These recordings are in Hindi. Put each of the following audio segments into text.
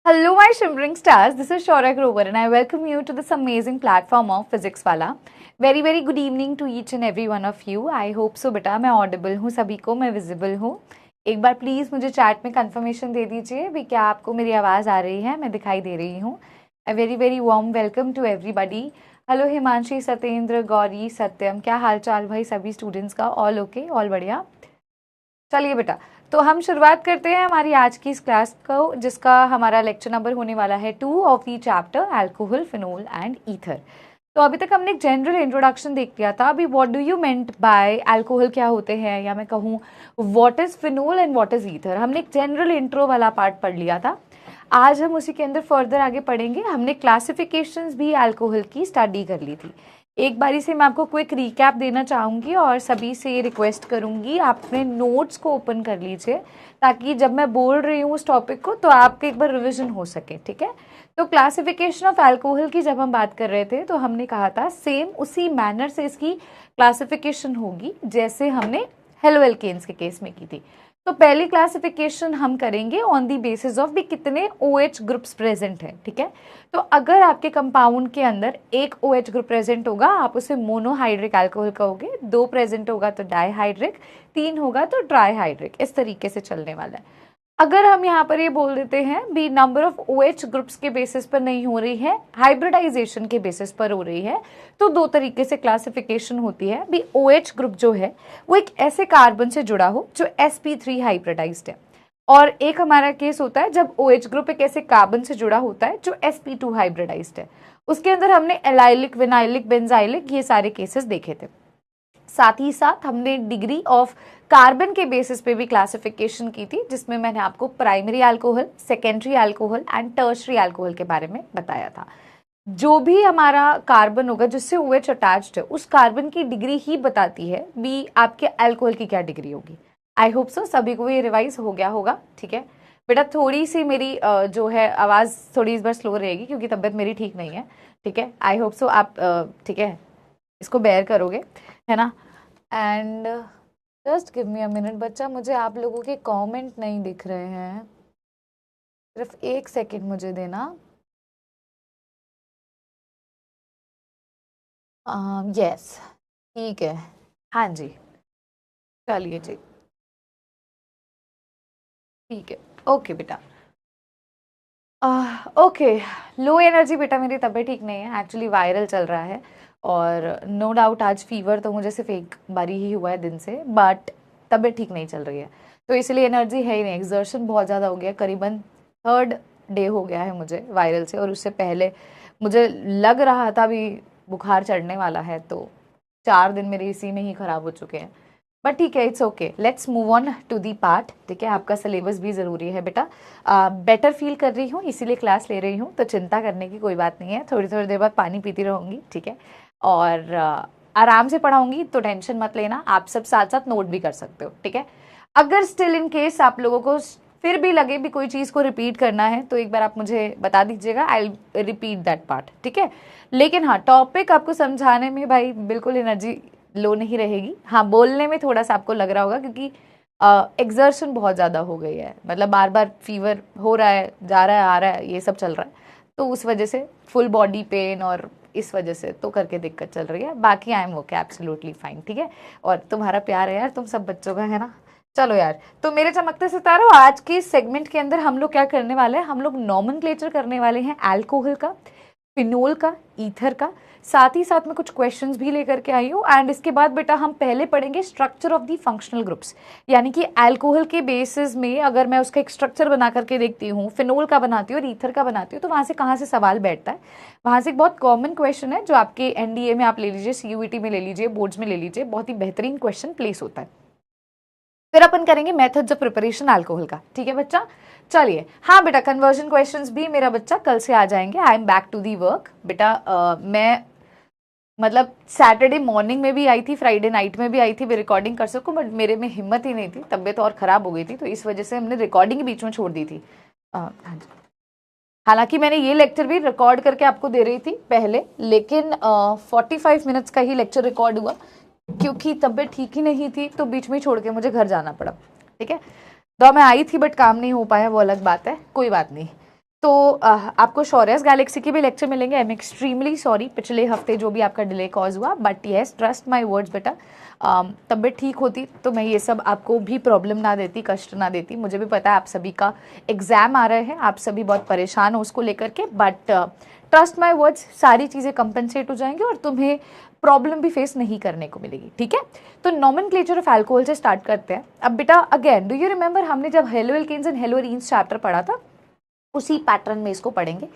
Hello, my shimmering stars. This is Shaura Grover, and I welcome you to this amazing platform of Physics Wala. Very good evening to each and every one of you. I hope so, बेटा मैं audible हूँ सभी को, मैं visible हूँ. एक बार प्लीज़ मुझे चैट में कंफर्मेशन दे दीजिए भी क्या आपको मेरी आवाज़ आ रही है, मैं दिखाई दे रही हूँ. A very warm welcome to everybody. Hello Himanshi, Satyendra, Gauri, Satyam, क्या हाल चाल भाई सभी स्टूडेंट्स का? ऑल ओके, ऑल बढ़िया. चलिए बेटा, तो हम शुरुआत करते हैं हमारी आज की इस क्लास को, जिसका हमारा लेक्चर नंबर होने वाला है 2 of the chapter alcohol, phenol and ether. तो अभी तक हमने एक जनरल इंट्रोडक्शन देख लिया था. अभी what do you meant by alcohol क्या होते हैं, या मैं कहूँ what is phenol and what is ether. हमने एक जनरल इंट्रो वाला पार्ट पढ़ लिया था. आज हम उसी के अंदर फर्दर आगे पढ़ेंगे. हमने क्लासिफिकेशंस भी अल्कोहल की स्टडी कर ली थी. एक बारी से मैं आपको क्विक रिकैप देना चाहूँगी और सभी से रिक्वेस्ट करूँगी आप अपने नोट्स को ओपन कर लीजिए, ताकि जब मैं बोल रही हूँ उस टॉपिक को तो आपके एक बार रिवीजन हो सके. ठीक है. तो क्लासिफिकेशन ऑफ अल्कोहल की जब हम बात कर रहे थे तो हमने कहा था सेम उसी मैनर से इसकी क्लासिफिकेशन होगी जैसे हमने हेलो एल्केन्स के केस में की थी. तो पहली क्लासिफिकेशन हम करेंगे ऑन दी बेसिस ऑफ भी कितने OH ग्रुप्स प्रेजेंट है. ठीक है. तो अगर आपके कंपाउंड के अंदर एक OH ग्रुप प्रेजेंट होगा आप उसे मोनोहाइड्रिक अल्कोहल कहोगे, 2 प्रेजेंट होगा तो डाईहाइड्रिक, 3 होगा तो ट्राईहाइड्रिक. इस तरीके से चलने वाला है. अगर हम यहाँ पर ये बोल देते हैं भी नंबर ऑफ OH ग्रुप्स के बेसिस पर नहीं हो रही है, हाइब्रिडाइजेशन के बेसिस पर हो रही है, तो 2 तरीके से क्लासिफिकेशन होती है. भी OH ग्रुप जो है वो एक ऐसे कार्बन से जुड़ा हो जो sp3 हाइब्रिडाइज्ड है, और एक हमारा केस होता है जब OH ग्रुप एक ऐसे कार्बन से जुड़ा होता है जो sp2 हाइब्रिडाइज्ड है. उसके अंदर हमने एलाइलिक, विनाइलिक, बेंजाइलिक ये सारे केसेस देखे थे. साथ ही साथ हमने डिग्री ऑफ कार्बन के बेसिस पे भी क्लासिफिकेशन की थी, जिसमें मैंने आपको primary alcohol, secondary alcohol and tertiary alcohol के बारे में बताया था. जो भी हमारा कार्बन होगा जिससे OH अटैच्ड है, उस कार्बन की डिग्री ही बताती है भी आपके अल्कोहल की क्या डिग्री होगी. आई होप सो सभी को ये रिवाइज हो गया होगा. ठीक है बेटा, थोड़ी सी मेरी जो है आवाज़ थोड़ी इस बार स्लो रहेगी क्योंकि तबीयत मेरी ठीक नहीं है. ठीक है. आई होप सो आप ठीक है इसको बेयर करोगे, है ना. And just give me a minute बच्चा, मुझे आप लोगों के कमेंट नहीं दिख रहे हैं, सिर्फ 1 सेकेंड मुझे देना. यस ठीक है. हाँ जी, चलिए जी, ठीक है. ओके बेटा. ओके, लो एनर्जी बेटा, मेरी तबीयत ठीक नहीं है, एक्चुअली वायरल चल रहा है, और नो डाउट आज फीवर तो मुझे सिर्फ एक बारी ही हुआ है दिन से, बट तबीयत ठीक नहीं चल रही है, तो इसलिए एनर्जी है ही नहीं. एक्सर्शन बहुत ज़्यादा हो गया, करीबन 3rd डे हो गया है मुझे वायरल से, और उससे पहले मुझे लग रहा था भी बुखार चढ़ने वाला है, तो 4 दिन मेरे इसी में ही ख़राब हो चुके हैं. बट ठीक है, it's okay. Let's move on to the part. ठीक है, आपका सिलेबस भी ज़रूरी है बेटा. बेटर फील कर रही हूँ इसीलिए क्लास ले रही हूँ, तो चिंता करने की कोई बात नहीं है. थोड़ी देर बाद पानी पीती रहूँगी. ठीक है. और आराम से पढ़ाऊँगी, तो टेंशन मत लेना. आप सब साथ साथ नोट भी कर सकते हो. ठीक है. अगर स्टिल इन केस आप लोगों को फिर भी लगे भी कोई चीज़ को रिपीट करना है, तो एक बार आप मुझे बता दीजिएगा, आई रिपीट दैट पार्ट. ठीक है. लेकिन हाँ, टॉपिक आपको समझाने में भाई बिल्कुल एनर्जी लो नहीं रहेगी. हाँ, बोलने में थोड़ा सा आपको लग रहा होगा क्योंकि एक्सर्शन बहुत ज़्यादा हो गई है, मतलब बार फीवर हो रहा है, जा रहा है, आ रहा है, ये सब चल रहा है, तो उस वजह से फुल बॉडी पेन और इस वजह से तो करके दिक्कत चल रही है. बाकी I am okay, absolutely fine. ठीक है. और तुम्हारा प्यार है यार, तुम सब बच्चों का, है ना. चलो यार, तो मेरे चमकते सितारों, आज के सेगमेंट के अंदर हम लोग क्या करने वाले हैं, हम लोग नॉमेनक्लेचर करने वाले हैं अल्कोहल का, फिनोल का, ईथर का. साथ ही साथ में कुछ क्वेश्चंस भी लेकर के आई हूँ. एंड इसके बाद बेटा हम पहले पढ़ेंगे structure of the functional groups, यानी कि अल्कोहल के बेसिस में अगर मैं उसका एक स्ट्रक्चर बना करके देखती हूँ, फिनोल का बनाती हूँ और ईथर का बनाती हूँ, तो वहाँ से कहाँ से सवाल बैठता है. वहाँ से एक बहुत कॉमन क्वेश्चन है जो आपके NDA में आप ले लीजिए, CUET में ले लीजिए, बोर्ड्स में ले लीजिए, बहुत ही बेहतरीन क्वेश्चन प्लेस होता है. फिर अपन करेंगे मेथड्स ऑफ प्रिपरेशन अल्कोहल का. ठीक है बच्चा. चलिए, हाँ बेटा, कन्वर्जन क्वेश्चंस भी मेरा बच्चा कल से आ जाएंगे. I am back to the work बेटा. मैं मतलब सैटरडे मॉर्निंग में भी आई थी, फ्राइडे नाइट में भी आई थी, मैं रिकॉर्डिंग कर सकूं, बट मेरे में हिम्मत ही नहीं थी, तबीयत और ख़राब हो गई थी, तो इस वजह से हमने रिकॉर्डिंग बीच में छोड़ दी थी. हालांकि मैंने ये लेक्चर भी रिकॉर्ड करके आपको दे रही थी पहले, लेकिन 45 मिनट्स का ही लेक्चर रिकॉर्ड हुआ क्योंकि तबीयत ठीक ही नहीं थी, तो बीच में छोड़ के मुझे घर जाना पड़ा. ठीक है. तो मैं आई थी बट काम नहीं हो पाया, वो अलग बात है, कोई बात नहीं. तो आपको शौर्यस गैलेक्सी के भी लेक्चर मिलेंगे। आई एम एक्सट्रीमली सॉरी पिछले हफ्ते जो भी आपका डिले कॉज हुआ, but yes trust my words बेटा, तबीयत ठीक होती तो मैं ये सब आपको भी प्रॉब्लम ना देती, कष्ट ना देती। मुझे भी पता है आप सभी का एग्जाम आ रहे हैं, आप सभी बहुत परेशान हो उसको लेकर के, बट ट्रस्ट माय वर्ड्स सारी चीज़ें कंपनसेट हो जाएंगी और तुम्हें प्रॉब्लम भी फेस नहीं करने को मिलेगी, ठीक है। तो नॉमेनक्लेचर ऑफ अल्कोहल से स्टार्ट करते हैं। अब बेटा अगेन डू यू रिमेंबर हमने जब halo alkanes and halo arenes chapter पढ़ा था, उसी पैटर्न में इसको पढ़ेंगे,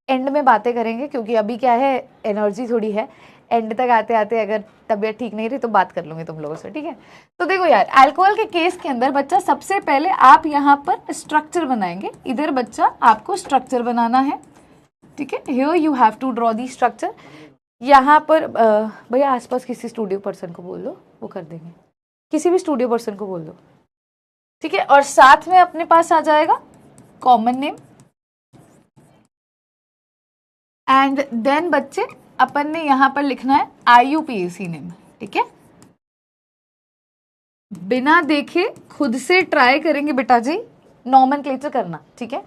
एंड में बातें करेंगे, क्योंकि अभी क्या है एनर्जी थोड़ी है, एंड तक आते आते अगर तबीयत ठीक नहीं रही तो बात कर लूंगी तुम लोगों से, ठीक है। तो देखो यार अल्कोहल के केस के अंदर बच्चा सबसे पहले आप यहाँ पर स्ट्रक्चर बनाएंगे। इधर बच्चा आपको स्ट्रक्चर बनाना है, ठीक है। Here you have to draw the structure. यहाँ पर भैया आसपास किसी स्टूडियो पर्सन को बोल दो, वो कर देंगे, किसी भी स्टूडियो पर्सन को बोल दो, ठीक है। और साथ में अपने पास आ जाएगा कॉमन नेम, एंड देन बच्चे अपन ने यहां पर लिखना है IUPAC नेम, ठीक है। बिना देखे खुद से ट्राई करेंगे बेटा जी नॉमेनक्लेचर करना, ठीक है।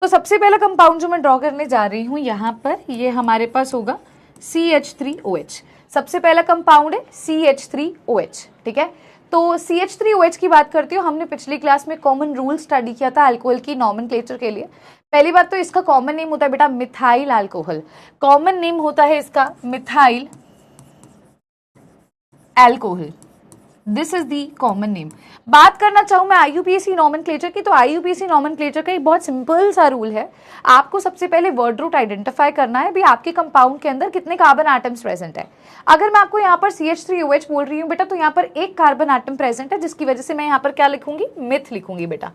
तो सबसे पहला कंपाउंड जो मैं ड्रॉ करने जा रही हूं यहां पर, ये हमारे पास होगा CH3OH। सबसे पहला कंपाउंड है CH3OH, ठीक है। तो CH3OH की बात करती हूँ, हमने पिछली क्लास में कॉमन रूल स्टडी किया था अल्कोहल की नॉमेनक्लेचर के लिए। पहली बात तो इसका कॉमन नेम होता है बेटा मिथाइल अल्कोहल, कॉमन नेम होता है इसका methyl alcohol, this is the common name. बात करना चाहूं मैं IUPAC नॉमेनक्लेचर की, तो IUPAC नॉमेनक्लेचर का एक बहुत सिंपल सा रूल है। आपको सबसे पहले वर्ड रूट आइडेंटिफाई करना है भी आपके कंपाउंड के अंदर कितने कार्बन एटम्स प्रेजेंट है। अगर मैं आपको यहाँ पर CH3OH बोल रही हूँ बेटा, तो यहाँ पर एक कार्बन एटम प्रेजेंट है, जिसकी वजह से मैं यहाँ पर क्या लिखूंगी, मिथ लिखूंगी बेटा।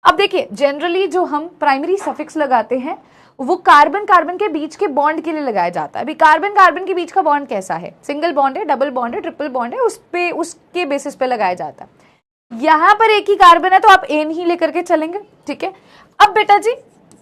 अब देखिए जनरली जो हम प्राइमरी सफिक्स लगाते हैं वो कार्बन कार्बन के बीच के बॉन्ड के लिए लगाया जाता है। अभी कार्बन कार्बन के बीच का बॉन्ड कैसा है, सिंगल बॉन्ड है, डबल बॉन्ड है, ट्रिपल बॉन्ड है, उसके बेसिस पे लगाया जाता है। यहां पर एक ही कार्बन है तो आप एन ही लेकर के चलेंगे, ठीक है। अब बेटा जी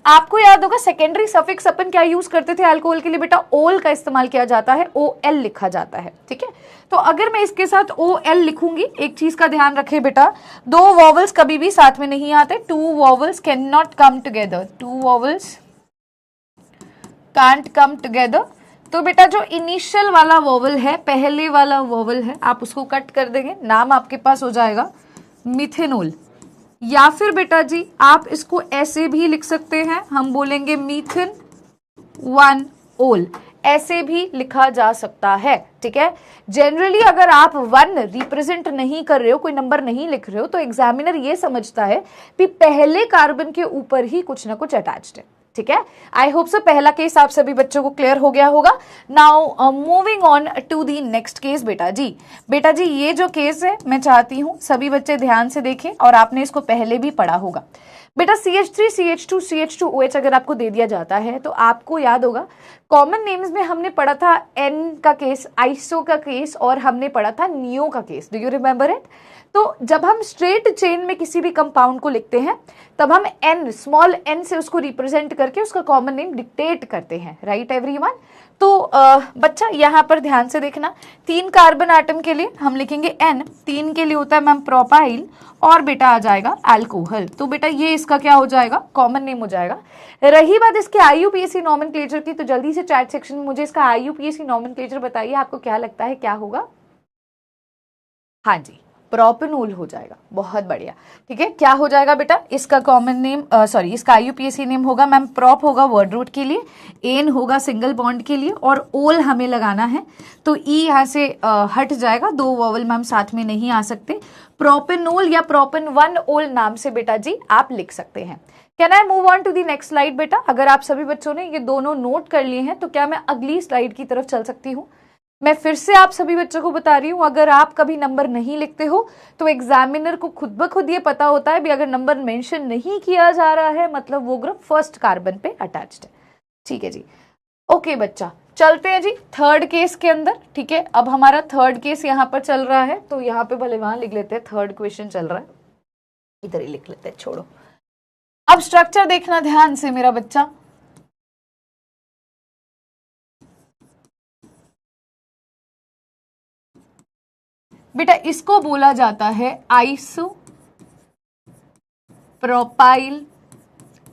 आपको याद होगा सेकेंडरी सफिक्स अपन क्या यूज करते थे अल्कोहल के लिए बेटा, ओल का इस्तेमाल किया जाता है, OL लिखा जाता है, ठीक है। तो अगर मैं इसके साथ OL लिखूंगी, एक चीज का ध्यान रखें बेटा, दो वॉवल्स कभी भी साथ में नहीं आते, two vowels can not come together, two vowels can't come together. तो बेटा जो इनिशियल वाला वॉवल है, पहले वाला वॉवल है, आप उसको कट कर देंगे, नाम आपके पास हो जाएगा मिथेनॉल। या फिर बेटा जी आप इसको ऐसे भी लिख सकते हैं, हम बोलेंगे मीथेन 1 ओल, ऐसे भी लिखा जा सकता है, ठीक है। जनरली अगर आप 1 रिप्रेजेंट नहीं कर रहे हो, कोई नंबर नहीं लिख रहे हो, तो एग्जामिनर ये समझता है कि पहले कार्बन के ऊपर ही कुछ ना कुछ अटैच्ड है, ठीक है। आई होप सो पहला केस आप सभी बच्चों को क्लियर हो गया होगा। Now moving on to the next case बेटा जी। बेटा जी ये जो केस है मैं चाहती हूं सभी बच्चे ध्यान से देखें, और आपने इसको पहले भी पढ़ा होगा बेटा। CH3 CH2 CH2OH अगर आपको दे दिया जाता है तो आपको याद होगा कॉमन नेम्स में हमने पढ़ा था N का केस, आइसो का केस, और हमने पढ़ा था नियो का case, do you remember it. तो जब हम स्ट्रेट चेन में किसी भी कंपाउंड को लिखते हैं तब हम N, स्मॉल n से उसको रिप्रेजेंट करके उसका कॉमन नेम डिक्टेट करते हैं, राइट एवरीवन। तो बच्चा यहाँ पर ध्यान से देखना, 3 कार्बन एटम के लिए हम लिखेंगे N, 3 के लिए होता है मैम प्रोपाइल, और बेटा आ जाएगा अल्कोहल। तो बेटा ये इसका क्या हो जाएगा, कॉमन नेम हो जाएगा। रही बात इसके IUPAC नॉमेनक्लेचर की, तो जल्दी से चैट सेक्शन में मुझे इसका IUPAC नॉमेनक्लेचर बताइए, आपको क्या लगता है क्या होगा। हाँ जी प्रोपेनॉल हो जाएगा, बहुत बढ़िया, ठीक है। क्या हो जाएगा बेटा, इसका कॉमन नेम सॉरी इसका IUPAC नेम होगा मैम, प्रोप होगा वर्ड रूट के लिए, एन होगा सिंगल बॉन्ड के लिए, और ओल हमें लगाना है तो ई यहाँ से हट जाएगा, 2 वॉवल मैम साथ में नहीं आ सकते। प्रोपेनॉल या प्रोपेन 1 ओल नाम से बेटा जी आप लिख सकते हैं। Can I move on to the next slide बेटा। अगर आप सभी बच्चों ने ये दोनों नोट कर लिए हैं तो क्या मैं अगली स्लाइड की तरफ चल सकती हूँ। मैं फिर से आप सभी बच्चों को बता रही हूं, अगर आप कभी नंबर नहीं लिखते हो तो एग्जामिनर को खुद ब खुद ये पता होता है भी अगर नंबर मेंशन नहीं किया जा रहा है मतलब वो ग्रुप फर्स्ट कार्बन पे अटैच्ड है, ठीक है जी। ओके बच्चा चलते हैं जी थर्ड केस के अंदर, ठीक है। अब हमारा थर्ड केस यहाँ पर चल रहा है, तो यहाँ पे भले वहां लिख लेते हैं, थर्ड क्वेश्चन चल रहा है, इधर ही लिख लेते हैं, छोड़ो। अब स्ट्रक्चर देखना ध्यान से मेरा बच्चा, बेटा इसको बोला जाता है आइसो प्रोपाइल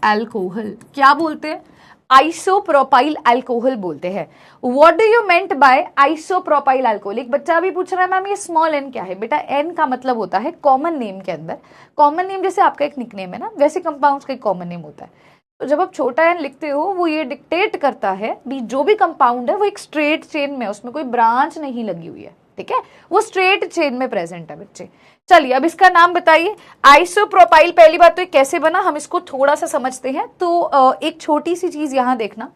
अल्कोहल, क्या बोलते हैं? आइसोप्रोपाइल अल्कोहल बोलते हैं। What do you meant by isopropyl alcohol? एक बच्चा भी पूछ रहा है मैम ये स्मॉल एन क्या है? बेटा एन का मतलब होता है कॉमन नेम के अंदर, कॉमन नेम जैसे आपका एक निकनेम है ना, वैसे कंपाउंड्स का एक कॉमन नेम होता है। तो जब आप छोटा एन लिखते हो वो ये डिक्टेट करता है भी जो भी कंपाउंड है वो एक स्ट्रेट चेन में, उसमें कोई ब्रांच नहीं लगी हुई है, ठीक है, वो स्ट्रेट चेन में प्रेजेंट है बच्चे। चलिए अब इसका नाम बताइए। आइसोप्रोपाइल, पहली बात तो ये कैसे बना हम इसको थोड़ा सा समझते हैं। तो एक छोटी सी चीज यहां देखना,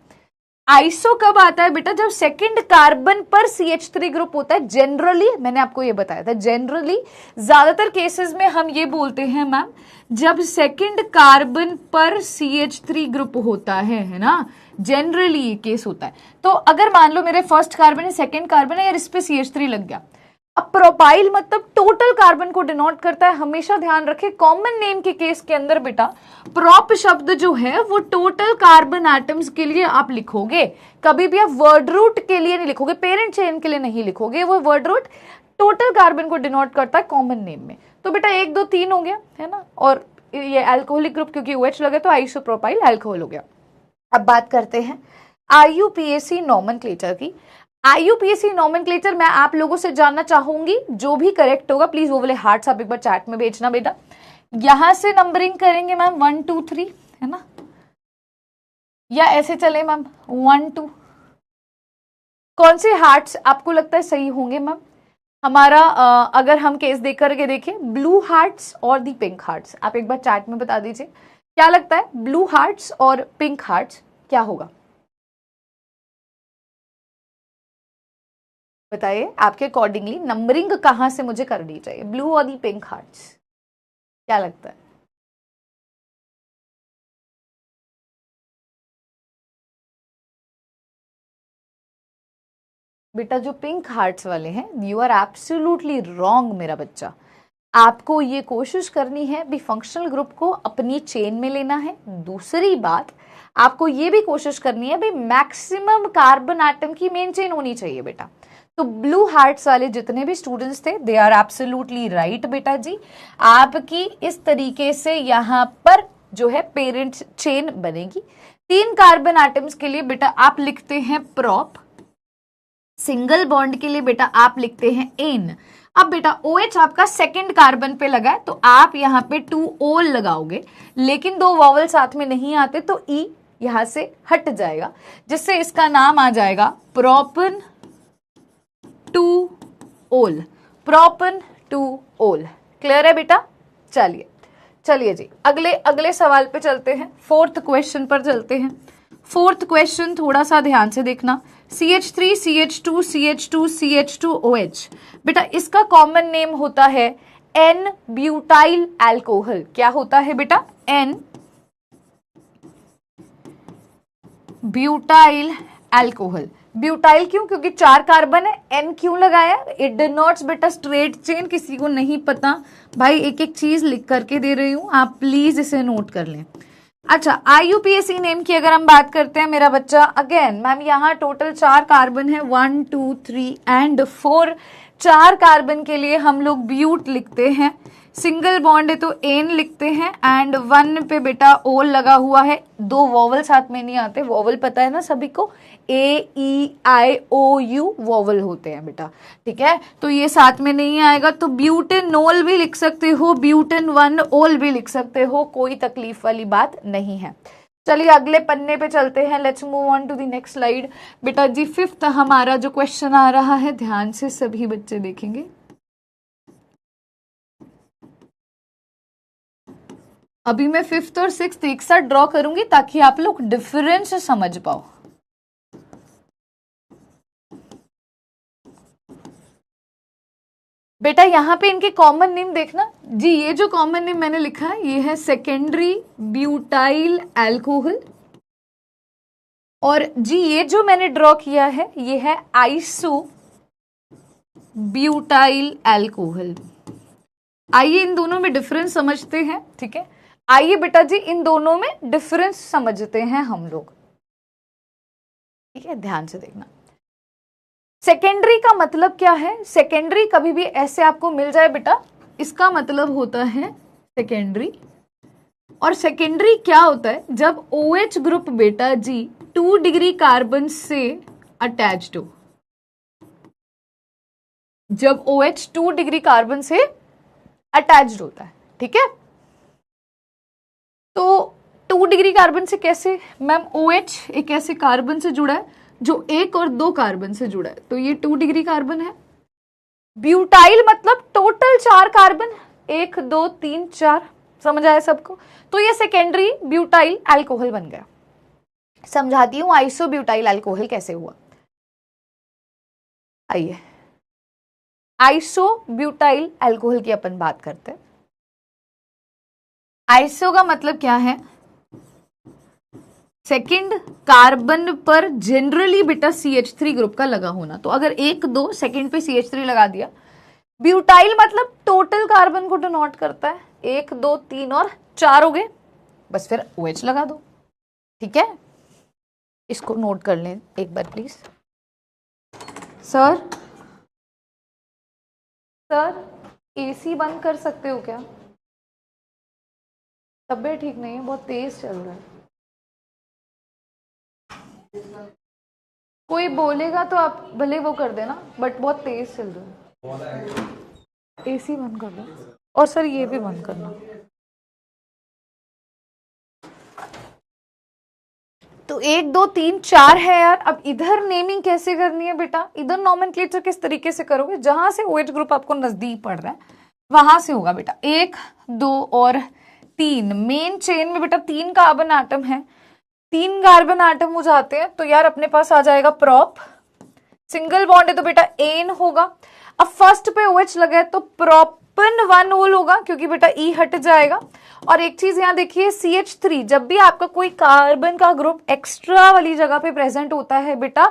आइसो कब आता है बेटा? जब सेकंड कार्बन पर CH3 ग्रुप होता है। जनरली मैंने आपको ये बताया था, जनरली ज्यादातर केसेस में हम ये बोलते हैं मैम, जब सेकंड कार्बन पर CH3 ग्रुप होता है ना, जनरली ये केस होता है। तो अगर मान लो मेरे फर्स्ट कार्बन है, सेकंड कार्बन है यार, इस पे CH3 लग गया। अब प्रोपाइल मतलब टोटल कार्बन को डिनोट करता है। हमेशा ध्यान रखें कॉमन नेम के केस के अंदर बेटा प्रोप शब्द जो है वो टोटल कार्बन एटम्स के लिए आप लिखोगे, कभी भी आप वर्ड रूट के लिए नहीं लिखोगे, पेरेंट चेन के लिए नहीं लिखोगे। वो वर्ड रूट टोटल कार्बन को डिनोट करता है कॉमन नेम में। तो बेटा 1 2 3 हो गया है ना, और ये अल्कोहलिक ग्रुप क्योंकि OH लगे तो आइसोप्रोपाइल अल्कोहल हो गया। अब बात करते हैं IUPAC नोमेनक्लेचर की। IUPAC नोमेनक्लेचर मैं आप लोगों से जानना चाहूंगी, जो भी करेक्ट होगा प्लीज वो वाले हार्ट्स आप एक बार चैट में भेजना बेटा। यहां से नंबरिंग करेंगे मैम 1 2 3 है ना, या ऐसे चले मैम 1 2? कौन से हार्ट्स आपको लगता है सही होंगे मैम? हमारा अगर हम केस देख करके देखें, ब्लू हार्ट्स और दी पिंक हार्ट्स, आप एक बार चैट में बता दीजिए क्या लगता है, ब्लू हार्ट्स और पिंक हार्ट्स क्या होगा? बताइए आपके अकॉर्डिंगली नंबरिंग कहां से मुझे करनी चाहिए, ब्लू और दी पिंक हार्ट्स, क्या लगता है? बेटा जो पिंक हार्ट्स वाले हैं, यू आर एब्सोल्युटली रॉन्ग मेरा बच्चा। आपको ये कोशिश करनी है भी फंक्शनल ग्रुप को अपनी चेन में लेना है। दूसरी बात आपको ये भी कोशिश करनी है भी मैक्सिमम कार्बन एटम की मेन चेन होनी चाहिए बेटा। तो ब्लू हार्ट्स वाले जितने भी स्टूडेंट्स थे दे आर एब्सोल्युटली राइट बेटा जी। आपकी इस तरीके से यहाँ पर जो है पेरेंट चेन बनेगी। 3 कार्बन एटम्स के लिए बेटा आप लिखते हैं प्रोप, सिंगल बॉन्ड के लिए बेटा आप लिखते हैं एन। अब बेटा OH आपका सेकंड कार्बन पे लगा है तो आप यहाँ पे 2 ओल लगाओगे, लेकिन 2 वॉवल साथ में नहीं आते तो E यहां से हट जाएगा, जिससे इसका नाम आ जाएगा प्रोपन 2 ओल, प्रोपन 2 ओल। क्लियर है बेटा? चलिए जी अगले सवाल पे चलते हैं, 4th क्वेश्चन पर चलते हैं। 4th क्वेश्चन थोड़ा सा ध्यान से देखना, CH3 CH2 CH2 CH2 OH। बेटा इसका कॉमन नेम होता है N ब्यूटाइल अल्कोहल। क्या होता है बेटा? N butyl alcohol. ब्यूटाइल क्यों? क्योंकि 4 कार्बन है। N क्यों लगाया? इट डिनोट्स बेटा स्ट्रेट चेन। किसी को नहीं पता भाई, एक एक चीज लिख करके दे रही हूं, आप प्लीज इसे नोट कर लें। अच्छा IUPAC नेम की अगर हम बात करते हैं मेरा बच्चा, अगेन मैम यहाँ टोटल 4 कार्बन है, 1 2 3 एंड 4। 4 कार्बन के लिए हम लोग ब्यूट लिखते हैं, सिंगल बॉन्ड है तो एन लिखते हैं, एंड 1 पे बेटा ओल लगा हुआ है। 2 वॉवल साथ में नहीं आते, वॉवल पता है ना सभी को, AEIOU वॉवल होते हैं बेटा, ठीक है, तो ये साथ में नहीं आएगा। तो ब्यूटेनोल भी लिख सकते हो, ब्यूटेन 1 ओल भी लिख सकते हो, कोई तकलीफ वाली बात नहीं है। चलिए अगले पन्ने पे चलते हैं, let's move on to the next slide. बेटा जी 5th हमारा जो क्वेश्चन आ रहा है, ध्यान से सभी बच्चे देखेंगे। अभी मैं 5th और 6th एक साथ ड्रॉ करूंगी ताकि आप लोग डिफरेंस समझ पाओ। बेटा यहाँ पे इनके कॉमन नेम देखना जी, ये जो कॉमन नेम मैंने लिखा है ये है सेकेंडरी ब्यूटाइल अल्कोहल, और जी ये जो मैंने ड्रॉ किया है ये है आइसो ब्यूटाइल अल्कोहल। आइए इन दोनों में डिफरेंस समझते हैं, ठीक है, आइए बेटा जी इन दोनों में डिफरेंस समझते हैं हम लोग, ठीक है, ध्यान से देखना। सेकेंडरी का मतलब क्या है? सेकेंडरी कभी भी ऐसे आपको मिल जाए बेटा, इसका मतलब होता है सेकेंडरी और सेकेंडरी क्या होता है? जब OH ग्रुप बेटा जी 2 डिग्री कार्बन से अटैच्ड हो, जब OH 2 डिग्री कार्बन से अटैच्ड होता है, ठीक है। तो 2 डिग्री कार्बन से कैसे मैम? OH एक ऐसे कार्बन से जुड़ा है जो 1 और 2 कार्बन से जुड़ा है, तो ये 2 डिग्री कार्बन है। ब्यूटाइल मतलब टोटल 4 कार्बन, 1 2 3 4, समझ आया सबको? तो ये सेकेंडरी ब्यूटाइल अल्कोहल बन गया। समझाती हूं आइसोब्यूटाइल अल्कोहल कैसे हुआ। आइए, आइसोब्यूटाइल अल्कोहल की अपन बात करते हैं। आइसो का मतलब क्या है? सेकेंड कार्बन पर जनरली बेटा CH3 ग्रुप का लगा होना। तो अगर 1 2 सेकेंड पे CH3 लगा दिया। ब्यूटाइल मतलब टोटल कार्बन को डिनोट करता है, 1 2 3 और 4 हो गए, बस फिर OH लगा दो, ठीक है। इसको नोट कर लें एक बार प्लीज। सर AC बंद कर सकते हो क्या? तबीयत ठीक नहीं है, बहुत तेज चल रहा है। कोई बोलेगा तो आप भले वो कर देना, बट बहुत तेज चल रहा है। AC बंद कर दो, और सर ये भी बंद करना। तो 1 2 3 4 है यार। अब इधर नेमिंग कैसे करनी है बेटा? इधर नॉमेनक्लेचर किस तरीके से करोगे? जहां से OH ग्रुप आपको नजदीक पड़ रहा है वहां से होगा बेटा। 1 2 और 3, मेन चेन में बेटा 3 कार्बन एटम है, 3 कार्बन एटम हो जाते हैं तो यार अपने पास आ जाएगा प्रोप। सिंगल बॉन्ड है तो बेटा एन होगा। अब फर्स्ट पे OH लगा है तो प्रोपन 1 ओल होगा, क्योंकि बेटा E हट जाएगा। और एक चीज यहां देखिए, CH3 जब भी आपका कोई कार्बन का ग्रुप एक्स्ट्रा वाली जगह पे प्रेजेंट होता है बेटा,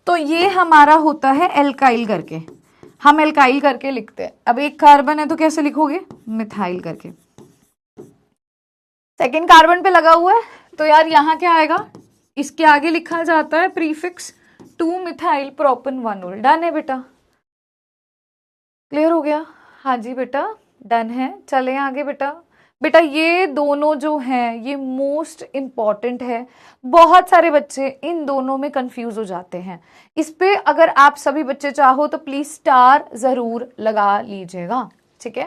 तो ये हमारा होता है एल्काइल करके, हम एल्काइल करके लिखते हैं। अब एक कार्बन है तो कैसे लिखोगे? मिथाइल करके। सेकेंड कार्बन पे लगा हुआ है तो यार यहां क्या आएगा? इसके आगे लिखा जाता है प्रीफिक्स 2 मिथाइल प्रोपन 1 ओल। डन है बेटा? क्लियर हो गया? हाँ जी बेटा डन है। चलें आगे बेटा। बेटा ये दोनों जो हैं ये मोस्ट इंपॉर्टेंट है, बहुत सारे बच्चे इन दोनों में कंफ्यूज हो जाते हैं। इस पे अगर आप सभी बच्चे चाहो तो प्लीज स्टार जरूर लगा लीजिएगा, ठीक है।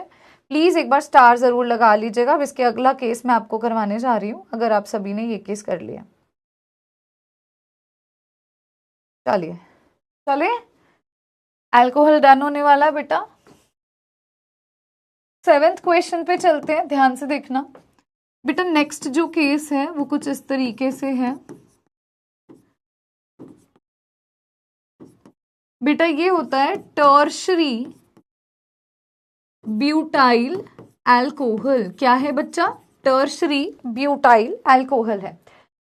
प्लीज एक बार स्टार जरूर लगा लीजिएगा। अब इसके अगला केस मैं आपको करवाने जा रही हूं, अगर आप सभी ने ये केस कर लिया। चलिए चले, अल्कोहल डन होने वाला है बेटा। 7th क्वेश्चन पे चलते हैं, ध्यान से देखना बेटा। नेक्स्ट जो केस है वो कुछ इस तरीके से है बेटा। ये होता है टर्शरी ब्यूटाइल अल्कोहल। क्या है बच्चा? टर्शरी ब्यूटाइल अल्कोहल है।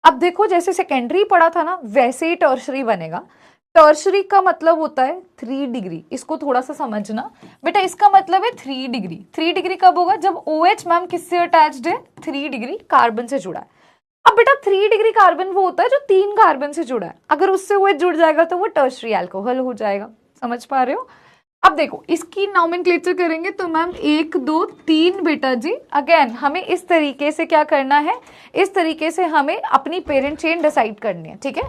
अब देखो जैसे सेकेंडरी पढ़ा था ना, वैसे ही टर्शरी बनेगा। टर्शरी का मतलब होता है 3 डिग्री, इसको थोड़ा सा समझना बेटा। इसका मतलब है 3 डिग्री। 3 डिग्री कब होगा? जब OH मैम किससे अटैच्ड है? 3 डिग्री कार्बन से जुड़ा है। अब बेटा 3 डिग्री कार्बन वो होता है जो 3 कार्बन से जुड़ा है, अगर उससे OH जुड़ जाएगा तो वो टर्शरी अल्कोहल हो जाएगा। समझ पा रहे हो? अब देखो इसकी नॉमेनक्लेचर करेंगे तो मैम 1 2 3 बेटा जी। अगेन हमें इस तरीके से क्या करना है? इस तरीके से हमें अपनी पेरेंट चेन डिसाइड करनी है, ठीक है।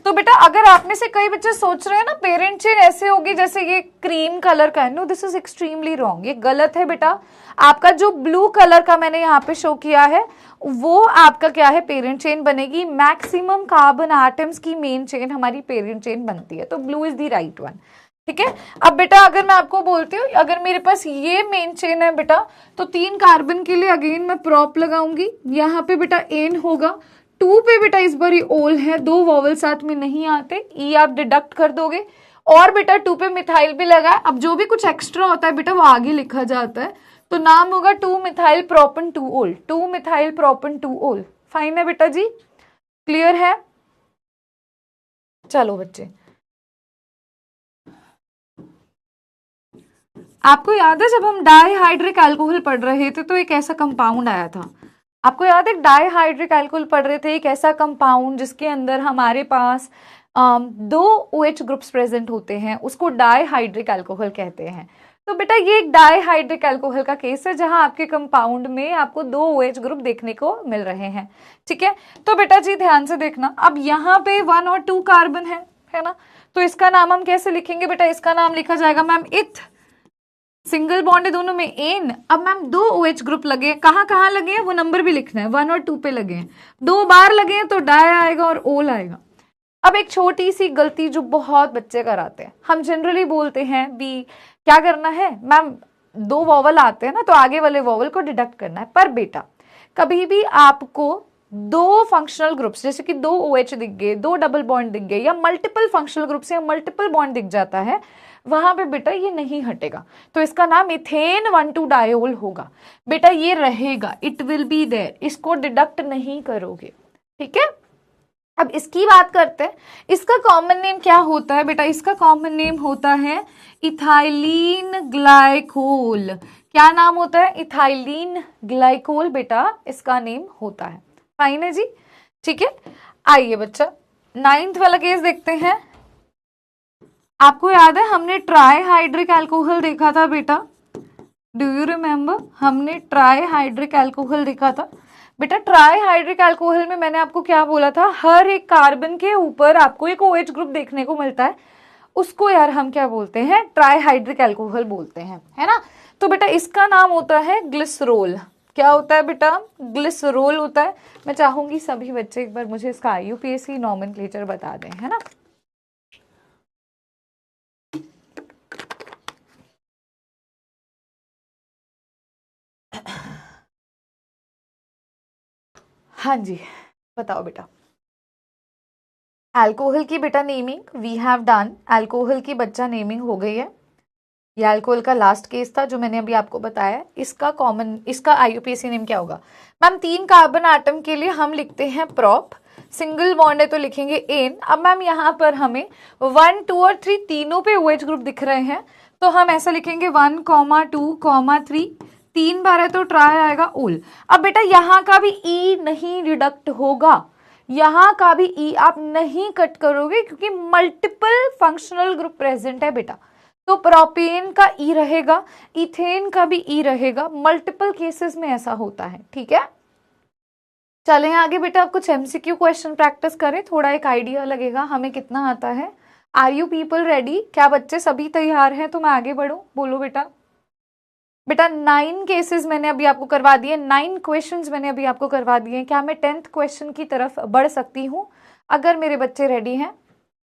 तो बेटा अगर आप में से कई बच्चे सोच रहे हैं ना पेरेंट चेन ऐसे होगी जैसे ये क्रीम कलर का है, no this is extremely wrong, ये गलत है बेटा। आपका जो ब्लू कलर का मैंने यहाँ पे शो किया है वो आपका क्या है? पेरेंट चेन बनेगी। मैक्सिमम कार्बन एटम्स की मेन चेन हमारी पेरेंट चेन बनती है, तो blue is the right one, ठीक है। अब बेटा अगर मैं आपको बोलती हूँ अगर मेरे पास ये मेन चेन है बेटा, तो 3 कार्बन के लिए अगेन मैं प्रॉप लगाऊंगी। यहाँ पे बेटा एन होगा, 2 पे बेटा इस बार ओल है, 2 वॉवल साथ में नहीं आते, ई आप डिडक्ट कर दोगे। और बेटा 2 पे मिथाइल भी लगा है। अब जो भी कुछ एक्स्ट्रा होता है बेटा वो आगे लिखा जाता है, तो नाम होगा 2 मिथाइल प्रोपन 2 ओल। 2 मिथाइल प्रोपन 2 ओल। फाइन है बेटा जी? क्लियर है? चलो बच्चे, आपको याद है जब हम डाईहाइड्रिक अल्कोहल पढ़ रहे थे तो एक ऐसा कंपाउंड आया था। आपको याद है डाईहाइड्रिक अल्कोहल पढ़ रहे थे, एक ऐसा कंपाउंड जिसके अंदर हमारे पास 2 OH ग्रुप्स प्रेजेंट होते हैं, उसको डाईहाइड्रिक अल्कोहल कहते हैं। तो बेटा ये एक डाईहाइड्रिक अल्कोहल का केस है जहां आपके कंपाउंड में आपको 2 OH ग्रुप देखने को मिल रहे हैं। ठीक है, तो बेटा जी ध्यान से देखना, अब यहाँ पे 1 और 2 कार्बन है ना, तो इसका नाम हम कैसे लिखेंगे बेटा, इसका नाम लिखा जाएगा मैम इथ, सिंगल बॉन्ड है दोनों में एन। अब मैम 2 OH ग्रुप लगे, कहाँ कहाँ लगे हैं वो नंबर भी लिखना है, 1 और 2 पे लगे हैं, 2 बार लगे हैं तो डाई आएगा और ओल आएगा। अब एक छोटी सी गलती जो बहुत बच्चे कराते हैं, हम जनरली बोलते हैं भी क्या करना है मैम, 2 वॉवल आते हैं ना तो आगे वाले वॉवल को डिडक्ट करना है, पर बेटा कभी भी आपको 2 फंक्शनल ग्रुप्स जैसे कि 2 OH दिख गए, 2 डबल बॉन्ड दिख गए या मल्टीपल फंक्शनल ग्रुप्स या मल्टीपल बॉन्ड दिख जाता है, वहां पे बेटा ये नहीं हटेगा, तो इसका नाम इथेन 1,2 डायोल होगा। बेटा ये रहेगा, इट विल बी देयर, इसको डिडक्ट नहीं करोगे। ठीक है, अब इसकी बात करते हैं, इसका कॉमन नेम क्या होता है बेटा, इसका कॉमन नेम होता है इथाइलिन ग्लाइकोल। क्या नाम होता है, इथाइलिन ग्लाइकोल बेटा इसका नेम होता है। फाइन है जी, ठीक है। आइए बच्चा 9th वाला केस देखते हैं। आपको याद है हमने ट्राईहाइड्रिक अल्कोहल देखा था बेटा, डू यू रिमेम्बर, हमने ट्राईहाइड्रिक अल्कोहल देखा था बेटा। ट्राईहाइड्रिक अल्कोहल में मैंने आपको क्या बोला था, हर एक कार्बन के ऊपर आपको एक OH ग्रुप देखने को मिलता है, उसको यार हम क्या बोलते हैं, ट्राईहाइड्रिक अल्कोहल बोलते हैं, है ना। तो बेटा इसका नाम होता है ग्लिसरोल। क्या होता है बेटा, ग्लिसरोल होता है। मैं चाहूंगी सभी बच्चे एक बार मुझे इसका IUPAC नॉमेनक्लेचर बता दें, है ना। हाँ जी बताओ बेटा, अल्कोहल की बेटा naming we have done, alcohol की बच्चा नेमिंग हो गई है। ये अल्कोहल का लास्ट केस था जो मैंने अभी आपको बताया। इसका इसका IUPAC नेम क्या होगा मैम, 3 कार्बन एटम के लिए हम लिखते हैं प्रॉप, सिंगल बॉन्ड है तो लिखेंगे एन। अब मैम यहाँ पर हमें 1, 2 और 3 तीनों पे OH ग्रुप दिख रहे हैं, तो हम ऐसा लिखेंगे 1, 2, 3, 3 बार है तो ट्राई आएगा ओल। अब बेटा यहाँ का भी ई नहीं डिडक्ट होगा, यहाँ का भी ई आप नहीं कट करोगे क्योंकि मल्टीपल फंक्शनल ग्रुप प्रेजेंट है बेटा, तो प्रोपेन का ई रहेगा, इथेन का भी ई रहेगा, मल्टीपल केसेस में ऐसा होता है। ठीक है, चलें आगे बेटा, अब कुछ MCQ क्वेश्चन प्रैक्टिस करें, थोड़ा एक आइडिया लगेगा हमें कितना आता है। आर यू पीपल रेडी, क्या बच्चे सभी तैयार हैं, तो मैं आगे बढ़ूं, बोलो बेटा। बेटा 9 केसेस मैंने अभी आपको करवा दिए, 9 क्वेश्चंस मैंने अभी आपको करवा दिए। क्या मैं 10th क्वेश्चन की तरफ बढ़ सकती हूँ अगर मेरे बच्चे रेडी हैं?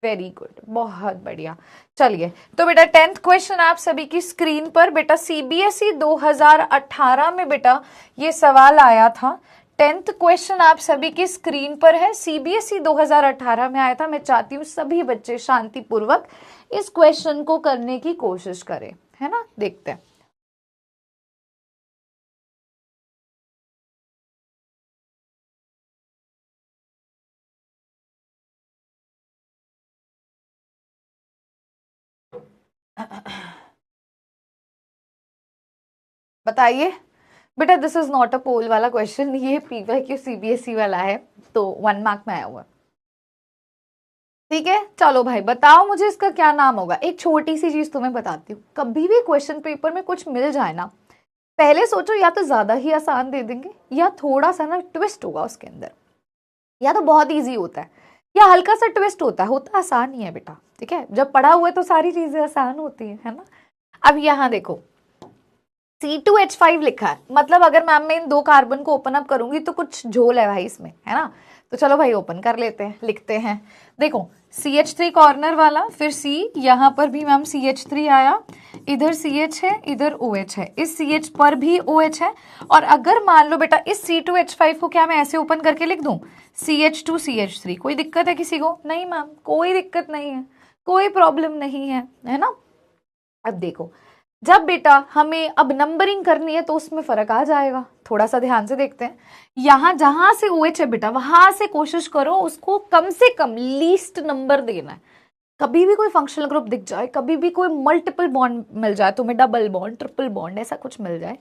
वेरी गुड, बहुत बढ़िया। चलिए तो बेटा 10th क्वेश्चन आप सभी की स्क्रीन पर। बेटा CBSE 2018 में बेटा ये सवाल आया था। 10th क्वेश्चन आप सभी की स्क्रीन पर है, CBSE 2018 में आया था। मैं चाहती हूँ सभी बच्चे शांतिपूर्वक इस क्वेश्चन को करने की कोशिश करें, है ना। देखते हैं। बताइए बेटा, दिस इज नॉट अ पोल वाला क्वेश्चन, ये PYQ CBSE वाला है, तो 1 मार्क में आया हुआ। ठीक है, चलो भाई बताओ मुझे इसका क्या नाम होगा। एक छोटी सी चीज तुम्हें बताती हूँ, कभी भी क्वेश्चन पेपर में कुछ मिल जाए ना, पहले सोचो या तो ज्यादा ही आसान दे देंगे या थोड़ा सा ना ट्विस्ट होगा उसके अंदर, या तो बहुत ईजी होता है या हल्का सा ट्विस्ट होता आसान ही है बेटा। ठीक है, जब पढ़ा हुआ है तो सारी चीजें आसान होती है ना। अब यहाँ देखो C2H5 लिखा है, मतलब अगर मैम मैं इन 2 कार्बन को ओपन अप करूंगी तो कुछ झोल है भाई इसमें, है ना। तो चलो भाई ओपन कर लेते हैं, लिखते हैं। देखो CH3 कॉर्नर वाला, फिर C, यहाँ पर भी मैम CH3 आया, इधर CH है, इधर OH है, इस CH पर भी OH है। और अगर मान लो बेटा इस C2H5 को क्या मैं ऐसे ओपन करके लिख दूं CH2 CH3, कोई दिक्कत है किसी को? नहीं मैम, कोई दिक्कत नहीं है, कोई प्रॉब्लम नहीं है ना। अब देखो जब बेटा हमें अब नंबरिंग करनी है तो उसमें फर्क आ जाएगा, थोड़ा सा ध्यान से देखते हैं। यहाँ जहां से OH है बेटा वहां से कोशिश करो उसको कम से कम लीस्ट नंबर देना है। कभी भी कोई फंक्शनल ग्रुप दिख जाए, कभी भी कोई मल्टीपल बॉन्ड मिल जाए, तुम्हें डबल बॉन्ड, ट्रिपल बॉन्ड, ऐसा कुछ मिल जाए,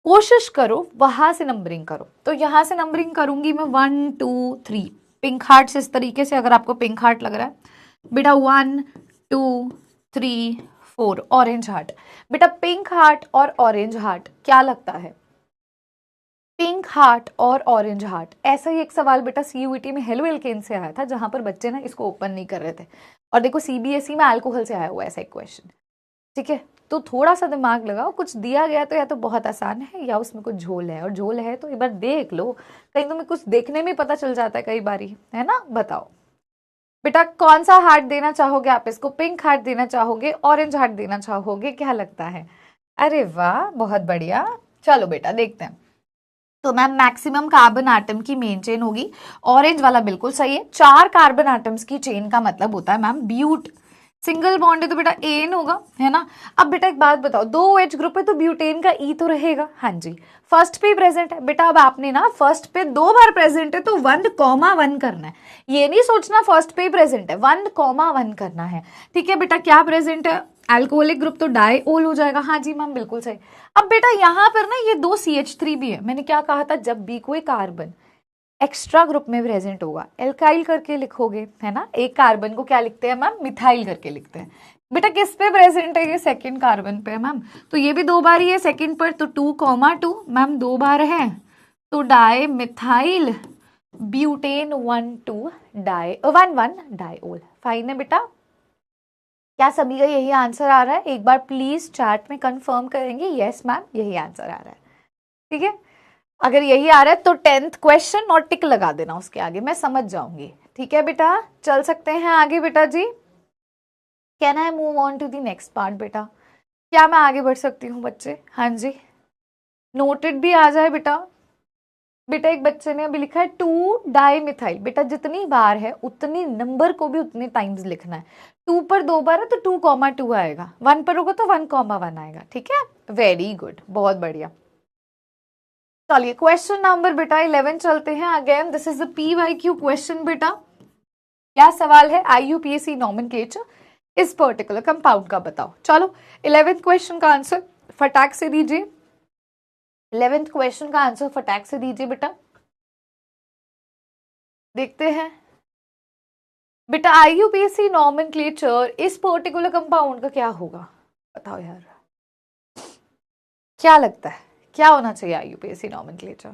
कोशिश करो वहां से नंबरिंग करो। तो यहाँ से नंबरिंग करूंगी मैं 1 2 3, पिंक हार्ट इस तरीके से, अगर आपको पिंक हार्ट लग रहा है बेटा 1 2 3 4 ऑरेंज हार्ट। बेटा पिंक हार्ट और ऑरेंज हार्ट क्या लगता है? पिंक हार्ट और ऑरेंज हार्ट, ऐसा ही एक सवाल बेटा सीयूईटी में हेलो एल्केन से आया था, जहां पर बच्चे ना इसको ओपन नहीं कर रहे थे। और देखो सीबीएसई में अल्कोहल से आया हुआ ऐसा एक क्वेश्चन। ठीक है, तो थोड़ा सा दिमाग लगाओ, कुछ दिया गया तो या तो बहुत आसान है या उसमें कुछ झोल है, और झोल है तो एक बार देख लो, कहीं तुम्हें कुछ देखने में पता चल जाता है कई बारी, है ना। बताओ बेटा कौन सा हार्ट देना चाहोगे आप इसको? पिंक हार्ट देना चाहोगे, ऑरेंज हार्ट देना चाहोगे, क्या लगता है? अरे वाह, बहुत बढ़िया। चलो बेटा देखते हैं। तो मैम मैक्सिमम कार्बन आटम की मेन चेन होगी, ऑरेंज वाला बिल्कुल सही है। 4 कार्बन आटम्स की चेन का मतलब होता है मैम ब्यूट। सिंगल बॉन्ड है तो बेटा एन होगा, है ना। अब बेटा एक बात बताओ, 2 OH ग्रुप है तो ब्यूटेन का ई तो रहेगा। हाँ जी, फर्स्ट पे प्रेजेंट है बेटा। अब आपने ना फर्स्ट पे 2 बार प्रेजेंट है तो 1,1 करना है, ये नहीं सोचना फर्स्ट पे ही प्रेजेंट है, 1,1 करना है। ठीक है बेटा, क्या प्रेजेंट है? अल्कोहलिक ग्रुप तो डाइओल हो जाएगा। हाँ जी मैम बिल्कुल सही। अब बेटा यहाँ पर ना ये 2 CH3 भी है। मैंने क्या कहा था, जब भी कोई कार्बन एक्स्ट्रा ग्रुप में प्रेजेंट होगा एल्काइल करके लिखोगे, है ना। एक कार्बन को क्या लिखते हैं मैम? मिथाइल करके लिखते हैं। बेटा किस पे प्रेजेंट है? ये सेकंड कार्बन पे मैम, तो ये भी 2 बार ही है सेकंड पर, तो 2,2 मैम 2 बार है, तो di methyl butane 1,1 diol. Fine है बेटा। क्या सभी का यही आंसर आ रहा है? एक बार प्लीज चैट में कंफर्म करेंगे, यस मैम यही आंसर आ रहा है। ठीक है, अगर यही आ रहा है तो 10th क्वेश्चन और टिक लगा देना उसके आगे, मैं समझ जाऊंगी। ठीक है बेटा, चल सकते हैं आगे बेटा जी। Can I move on to the next part बेटा? क्या मैं आगे बढ़ सकती हूँ बच्चे? हाँ जी, नोटेड भी आ जाए बेटा। बेटा एक बच्चे ने अभी लिखा है 2 डाइमिथाइल। बेटा जितनी बार है उतनी नंबर को भी उतने टाइम्स लिखना है। 2 पर 2 बार है तो 2,2 आएगा, 1 पर होगा तो 1,1 आएगा। ठीक है, वेरी गुड, बहुत बढ़िया। चलिए क्वेश्चन नंबर बेटा 11 चलते हैं। Again this is the PYQ question बेटा। क्या सवाल है? IUPAC नॉमेनक्लेचर इस पर्टिकुलर कंपाउंड का बताओ। चलो 11th क्वेश्चन का आंसर फटाक से दीजिए। 11th क्वेश्चन का आंसर फटाक से दीजिए बेटा, देखते हैं। बेटा IUPAC नॉमेनक्लेचर इस पर्टिकुलर कंपाउंड का क्या होगा? बताओ यार, क्या लगता है क्या होना चाहिए IUPAC नॉमेनक्लेचर?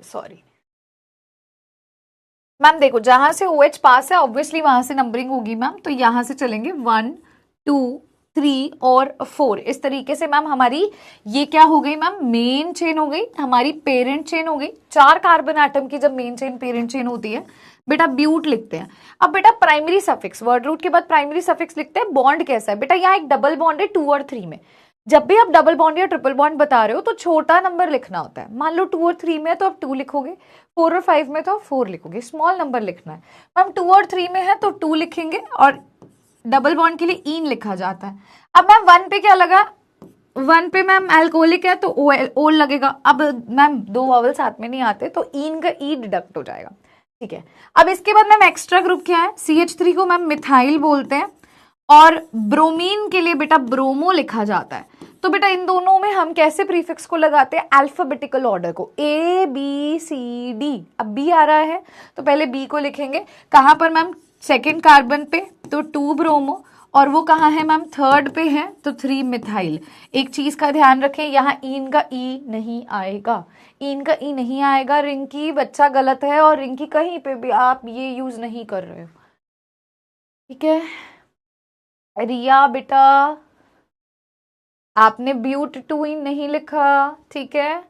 सॉरी मैम, देखो जहां से OH पास है ऑब्वियसली वहां से नंबरिंग होगी मैम, तो यहां से चलेंगे 1 2 3 और 4 इस तरीके से। मैम हमारी ये क्या हो गई मैम? मेन चेन हो गई, हमारी पेरेंट चेन हो गई। 4 कार्बन एटम की जब मेन चेन पेरेंट चेन होती है बेटा ब्यूट लिखते हैं। अब बेटा प्राइमरी सफिक्स, वर्ड रूट के बाद प्राइमरी सफिक्स लिखते हैं। बॉन्ड कैसा है बेटा? यहाँ एक डबल बॉन्ड है 2 और 3 में। जब भी आप डबल बॉन्ड या ट्रिपल बॉन्ड बता रहे हो तो छोटा नंबर लिखना होता है। मान लो 2 और 3 में है तो आप 2 लिखोगे, 4 और 5 में तो आप 4 लिखोगे, स्मॉल नंबर लिखना है। मैम 2 और 3 में है तो 2 लिखेंगे, और डबल बॉन्ड के लिए इन लिखा जाता है। अब मैम 1 पे क्या लगा? 1 पे मैम अल्कोहलिक है तो ओल लगेगा। अब मैम 2 वॉवल साथ में नहीं आते तो इन का ई डिडक्ट हो जाएगा। ठीक है, अब इसके बाद मैम एक्स्ट्रा ग्रुप क्या है? CH3 को मैम मिथाइल बोलते हैं, और ब्रोमीन के लिए बेटा ब्रोमो लिखा जाता है। तो बेटा इन दोनों में हम कैसे प्रीफिक्स को लगाते हैं? अल्फाबेटिकल ऑर्डर को, ABCD। अब B आ रहा है तो पहले B को लिखेंगे। कहां पर मैम? सेकेंड कार्बन पे तो 2 ब्रोमो, और वो कहाँ है मैम? थर्ड पे है तो 3 मिथाइल। एक चीज का ध्यान रखें, यहाँ इन का ई नहीं आएगा, इन का ई नहीं आएगा। रिंकी बच्चा गलत है, और रिंकी कहीं पे भी आप ये यूज नहीं कर रहे हो। ठीक है, रिया बेटा आपने ब्यूट 2 इन नहीं लिखा। ठीक है,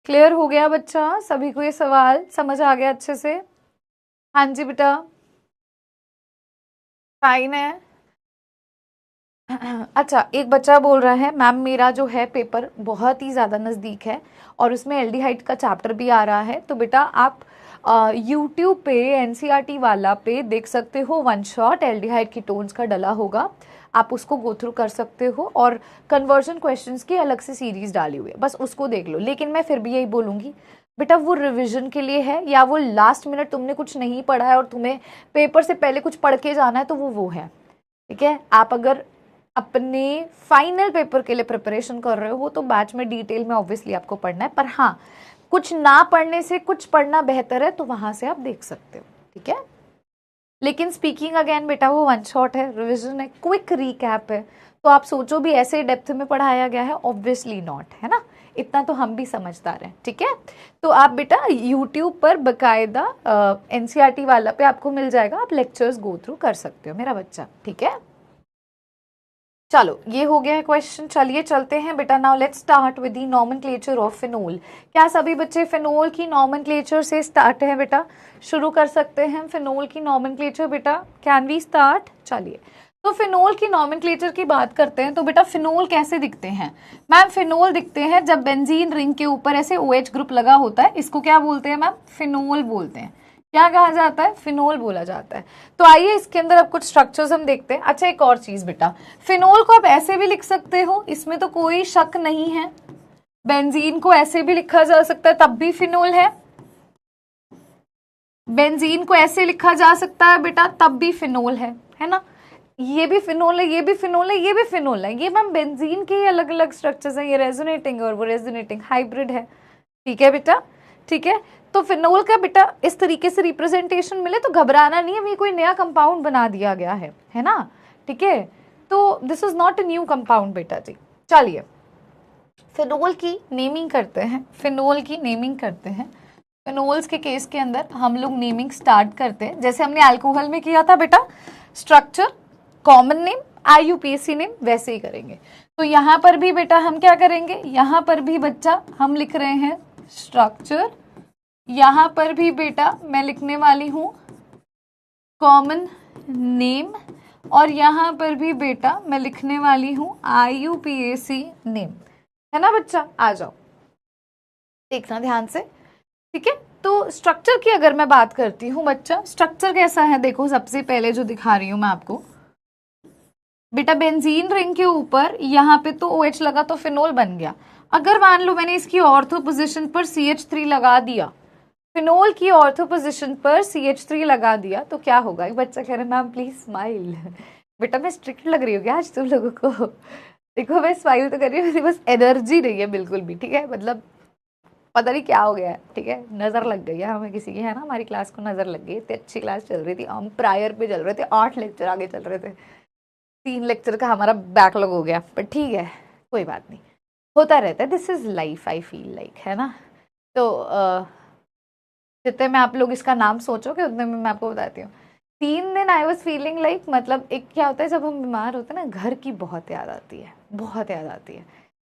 क्लियर हो गया बच्चा? सभी को ये सवाल समझ आ गया अच्छे से? हाँ जी बेटा, फाइन है। अच्छा, एक बच्चा बोल रहा है मैम मेरा जो है पेपर बहुत ही ज़्यादा नज़दीक है और उसमें एल्डिहाइड का चैप्टर भी आ रहा है, तो बेटा आप यूट्यूब पे NCERT वाला पे देख सकते हो, 1 शॉट एल्डिहाइड कीटोन्स का डला होगा, आप उसको गो थ्रू कर सकते हो। और कन्वर्जन क्वेश्चंस की अलग से सीरीज डाली हुई है, बस उसको देख लो। लेकिन मैं फिर भी यही बोलूँगी बेटा, वो रिविजन के लिए है, या वो लास्ट मिनट तुमने कुछ नहीं पढ़ा है और तुम्हें पेपर से पहले कुछ पढ़ के जाना है, तो वो है। ठीक है, आप अगर अपने फाइनल पेपर के लिए प्रिपरेशन कर रहे हो तो बैच में डिटेल में ऑब्वियसली आपको पढ़ना है, पर हाँ कुछ ना पढ़ने से कुछ पढ़ना बेहतर है, तो वहां से आप देख सकते हो। ठीक है, लेकिन स्पीकिंग अगेन बेटा वो वन शॉट है, रिविजन है, क्विक रिकैप है, तो आप सोचो भी ऐसे डेप्थ में पढ़ाया गया है, ऑब्वियसली नॉट, है ना, इतना तो हम भी समझदार हैं, ठीक है। तो आप बेटा यूट्यूब पर बकायदा एनसीईआरटी वाला पे आपको मिल जाएगा, आप लेक्चर्स गो थ्रू कर सकते हो मेरा बच्चा, ठीक है। चलो ये हो गया है क्वेश्चन, चलिए चलते हैं बेटा। Now let's start with the nomenclature of phenol. क्या सभी बच्चे फिनोल की नॉमेनक्लेचर से स्टार्ट है बेटा? शुरू कर सकते हैं फिनोल की नॉमेनक्लेचर बेटा, कैन वी स्टार्ट? चलिए तो फिनोल की नॉमेनक्लेचर की बात करते हैं। तो बेटा फिनोल कैसे दिखते हैं? मैम फिनोल दिखते हैं जब बेंजीन रिंग के ऊपर ऐसे OH ग्रुप लगा होता है, इसको क्या बोलते हैं मैम? फिनोल बोलते हैं। क्या कहा जाता है? फिनोल बोला जाता है। तो आइए इसके अंदर अब कुछ स्ट्रक्चर्स हम देखते हैं। अच्छा एक और चीज बेटा, फिनोल को आप ऐसे भी लिख सकते हो, इसमें तो कोई शक नहीं है। बेंजीन को ऐसे भी लिखा जा सकता है, तब भी फिनोल है। बेंजीन को ऐसे लिखा जा सकता है बेटा, तब भी फिनोल है ना। ये भी फिनोल है, ये भी फिनोल है, ये भी फिनोल है। ये मैम बेंजीन के अलग अलग स्ट्रक्चर्स हैं, ये रेजोनेटिंग और वो रेजोनेटिंग हाइब्रिड है, ठीक है बेटा, ठीक है। तो फिनोल का बेटा इस तरीके से रिप्रेजेंटेशन मिले तो घबराना नहीं है, अभी कोई नया कंपाउंड बना दिया गया है ना, ठीक है। तो this is not a new compound बेटा जी। चलिए फिनोल की नेमिंग करते हैं, फिनोल की नेमिंग करते हैं। फिनोल्स के केस के अंदर हम लोग नेमिंग स्टार्ट करते हैं जैसे हमने अल्कोहल में किया था बेटा, structure, common name, IUPAC name, वैसे ही करेंगे। तो यहाँ पर भी बेटा हम क्या करेंगे, यहाँ पर भी बच्चा हम लिख रहे हैं स्ट्रक्चर, यहाँ पर भी बेटा मैं लिखने वाली हूँ कॉमन नेम, और यहाँ पर भी बेटा मैं लिखने वाली हूँ IUPAC नेम, है ना बच्चा। आ जाओ देखना ध्यान से, ठीक है। तो स्ट्रक्चर की अगर मैं बात करती हूँ बच्चा, स्ट्रक्चर कैसा है देखो, सबसे पहले जो दिखा रही हूँ मैं आपको बेटा, बेंजीन रिंग के ऊपर यहाँ पे तो OH लगा तो फिनोल बन गया। अगर मान लो मैंने इसकी ऑर्थो पोजिशन पर CH3 लगा दिया, फिनोल की ऑर्थो पोजिशन पर CH3 लगा दिया, तो क्या होगा? एक बच्चा कह रहे मैम प्लीज स्माइल। बेटा मैं स्ट्रिक्ट लग रही हूँ क्या आज तुम लोगों को? देखो मैं स्माइल तो कर रही हूँ, बस एनर्जी नहीं है बिल्कुल भी, ठीक है। मतलब पता नहीं क्या हो गया है, ठीक है, नजर लग गई है हमें किसी की, है ना, हमारी क्लास को नजर लग गई। इतनी अच्छी क्लास चल रही थी, हम प्रायर पे चल रहे थे, 8 लेक्चर आगे चल रहे थे, 3 लेक्चर का हमारा बैकलॉग हो गया, पर ठीक है कोई बात नहीं, होता रहता है, this is life I feel like, है ना। तो जितने में आप लोग इसका नाम सोचोगे उतने में मैं आपको बताती हूँ। 3 दिन आई वॉज फीलिंग लाइक, मतलब एक क्या होता है जब हम बीमार होते हैं ना, घर की बहुत याद आती है, बहुत याद आती है।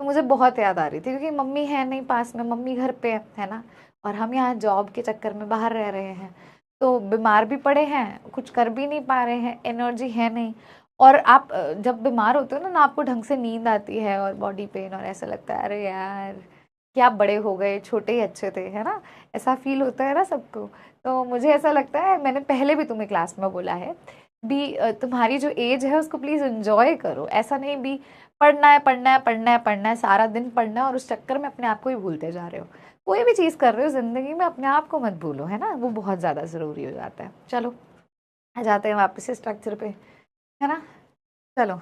तो मुझे बहुत याद आ रही थी क्योंकि मम्मी है नहीं पास में, मम्मी घर पे है ना, और हम यहाँ जॉब के चक्कर में बाहर रह रहे हैं, तो बीमार भी पड़े हैं, कुछ कर भी नहीं पा रहे हैं, एनर्जी है नहीं। और आप जब बीमार होते हो ना आपको ढंग से नींद आती है और बॉडी पेन, और ऐसा लगता है अरे यार क्या बड़े हो गए, छोटे ही अच्छे थे, है ना, ऐसा फील होता है ना सबको। तो मुझे ऐसा लगता है, मैंने पहले भी तुम्हें क्लास में बोला है भी, तुम्हारी जो एज है उसको प्लीज़ एंजॉय करो, ऐसा नहीं भी पढ़ना है पढ़ना है पढ़ना है पढ़ना है, सारा दिन पढ़ना है और उस चक्कर में अपने आप को ही भूलते जा रहे हो। कोई भी चीज़ कर रहे हो ज़िंदगी में अपने आप को मत भूलो, है ना, वो बहुत ज़्यादा ज़रूरी हो जाता है। चलो आ जाते हैं वापस से स्ट्रक्चर पे, है ना। चलो